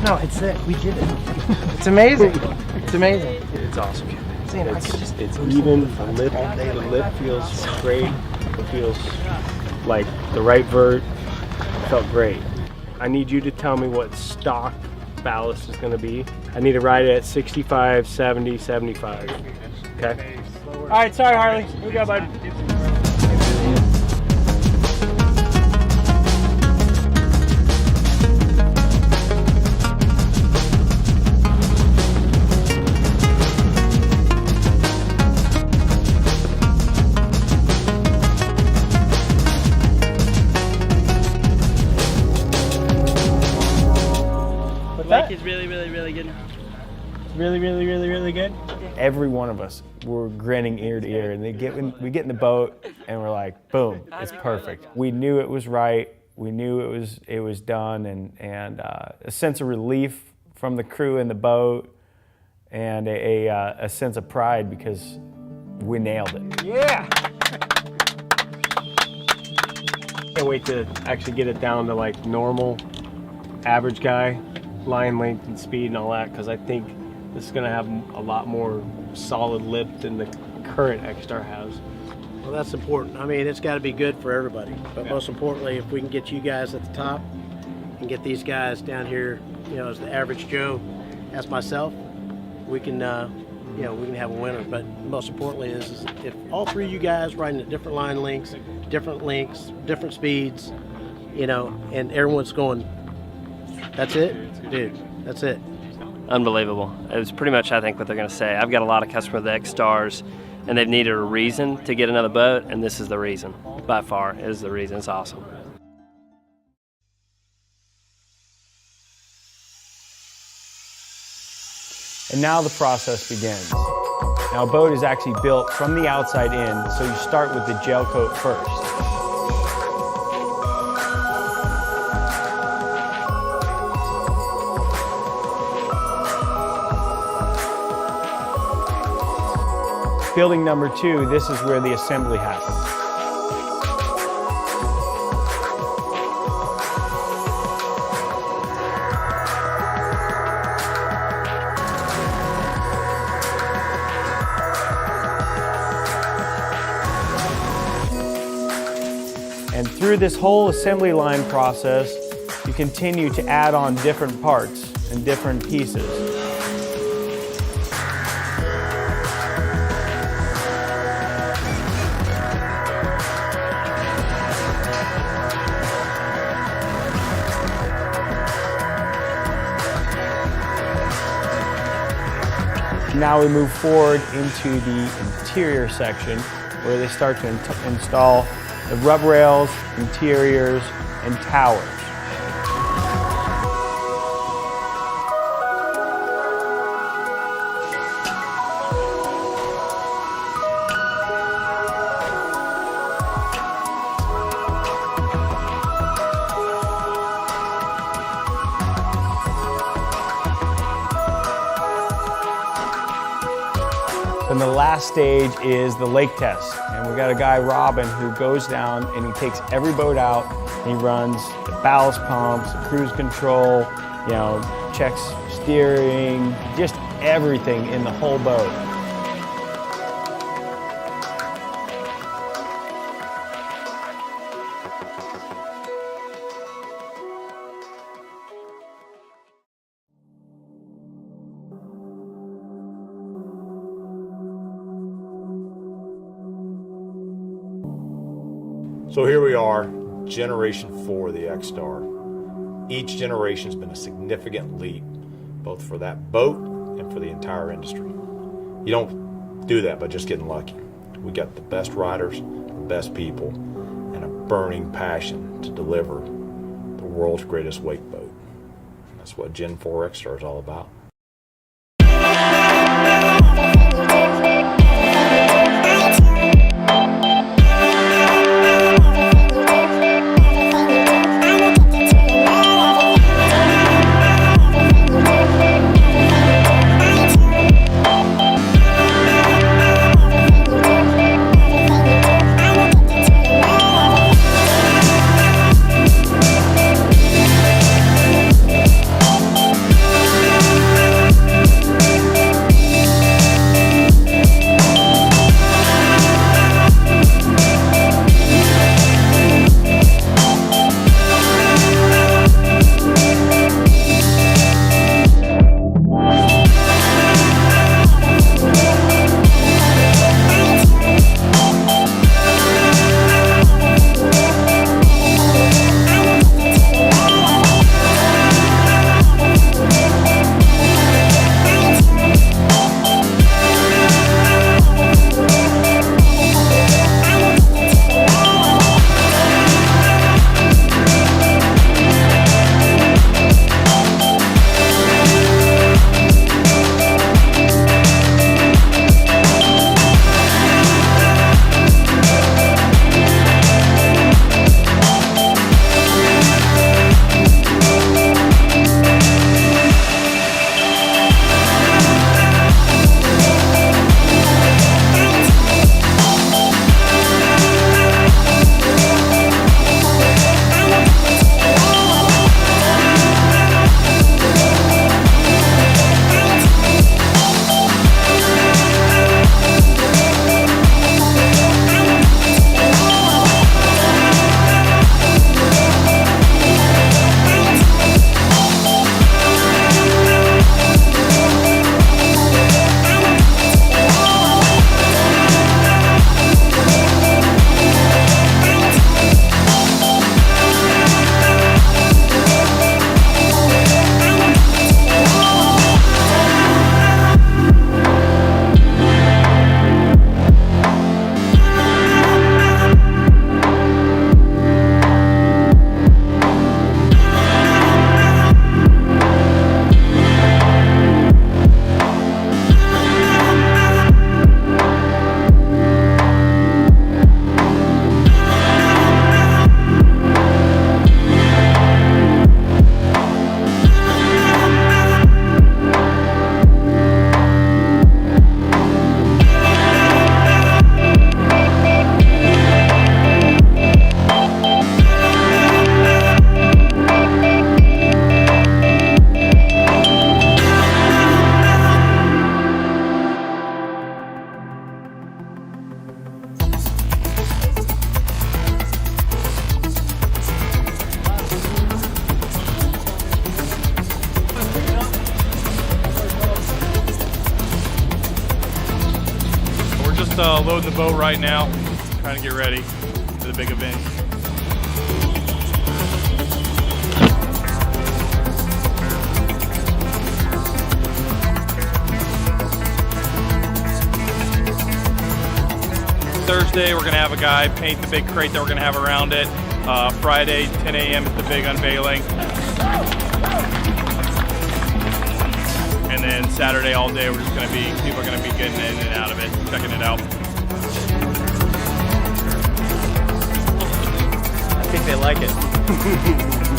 No, it's it. We did it. It's amazing. It's amazing. It's awesome. It's even. The lip feels great. It feels like the right vert. It felt great. I need you to tell me what stock ballast is going to be. I need to ride it at 65, 70, 75. Okay? All right, sorry, Harley. Here we go, bud. Lake is really, really, really good. Really, really, really, really good. Every one of us were grinning ear to ear, and we get in the boat, and we're like, boom, it's perfect. We knew it was right. We knew it was done, and a sense of relief from the crew in the boat, and a sense of pride because we nailed it. Yeah. Can't wait to actually get it down to like normal, average guy, line length and speed and all that, because I think this is going to have a lot more solid lip than the current X-Star has. Well, that's important. I mean, it's got to be good for everybody. But most importantly, if we can get you guys at the top and get these guys down here, you know, as the average Joe, as myself, we can, you know, we can have a winner. But most importantly is if all three of you guys riding at different line lengths, different speeds, you know, and everyone's going, that's it, dude, that's it. Unbelievable. It was pretty much, I think, what they're going to say. I've got a lot of customers with X-Stars, and they've needed a reason to get another boat, and this is the reason. By far, is the reason. It's awesome. And now the process begins. Now a boat is actually built from the outside in, so you start with the gel coat first. Building number 2, this is where the assembly happens. And through this whole assembly line process, you continue to add on different parts and different pieces. Now we move forward into the interior section where they start to install the rub rails, interiors, and towers. And the last stage is the lake test. And we got a guy, Robin, who goes down and he takes every boat out and he runs the ballast pumps, the cruise control, you know, checks steering, just everything in the whole boat. So here we are, generation 4 of the X-Star. Each generation's been a significant leap, both for that boat and for the entire industry. You don't do that by just getting lucky. We got the best riders, the best people, and a burning passion to deliver the world's greatest wake boat. That's what Gen 4 X-Star is all about. Loading the boat right now, trying to get ready for the big event. Thursday, we're going to have a guy paint the big crate that we're going to have around it. Friday, 10 a.m. is the big unveiling. And then Saturday all day, people are going to be getting in and out of it, checking it out. I think they like it.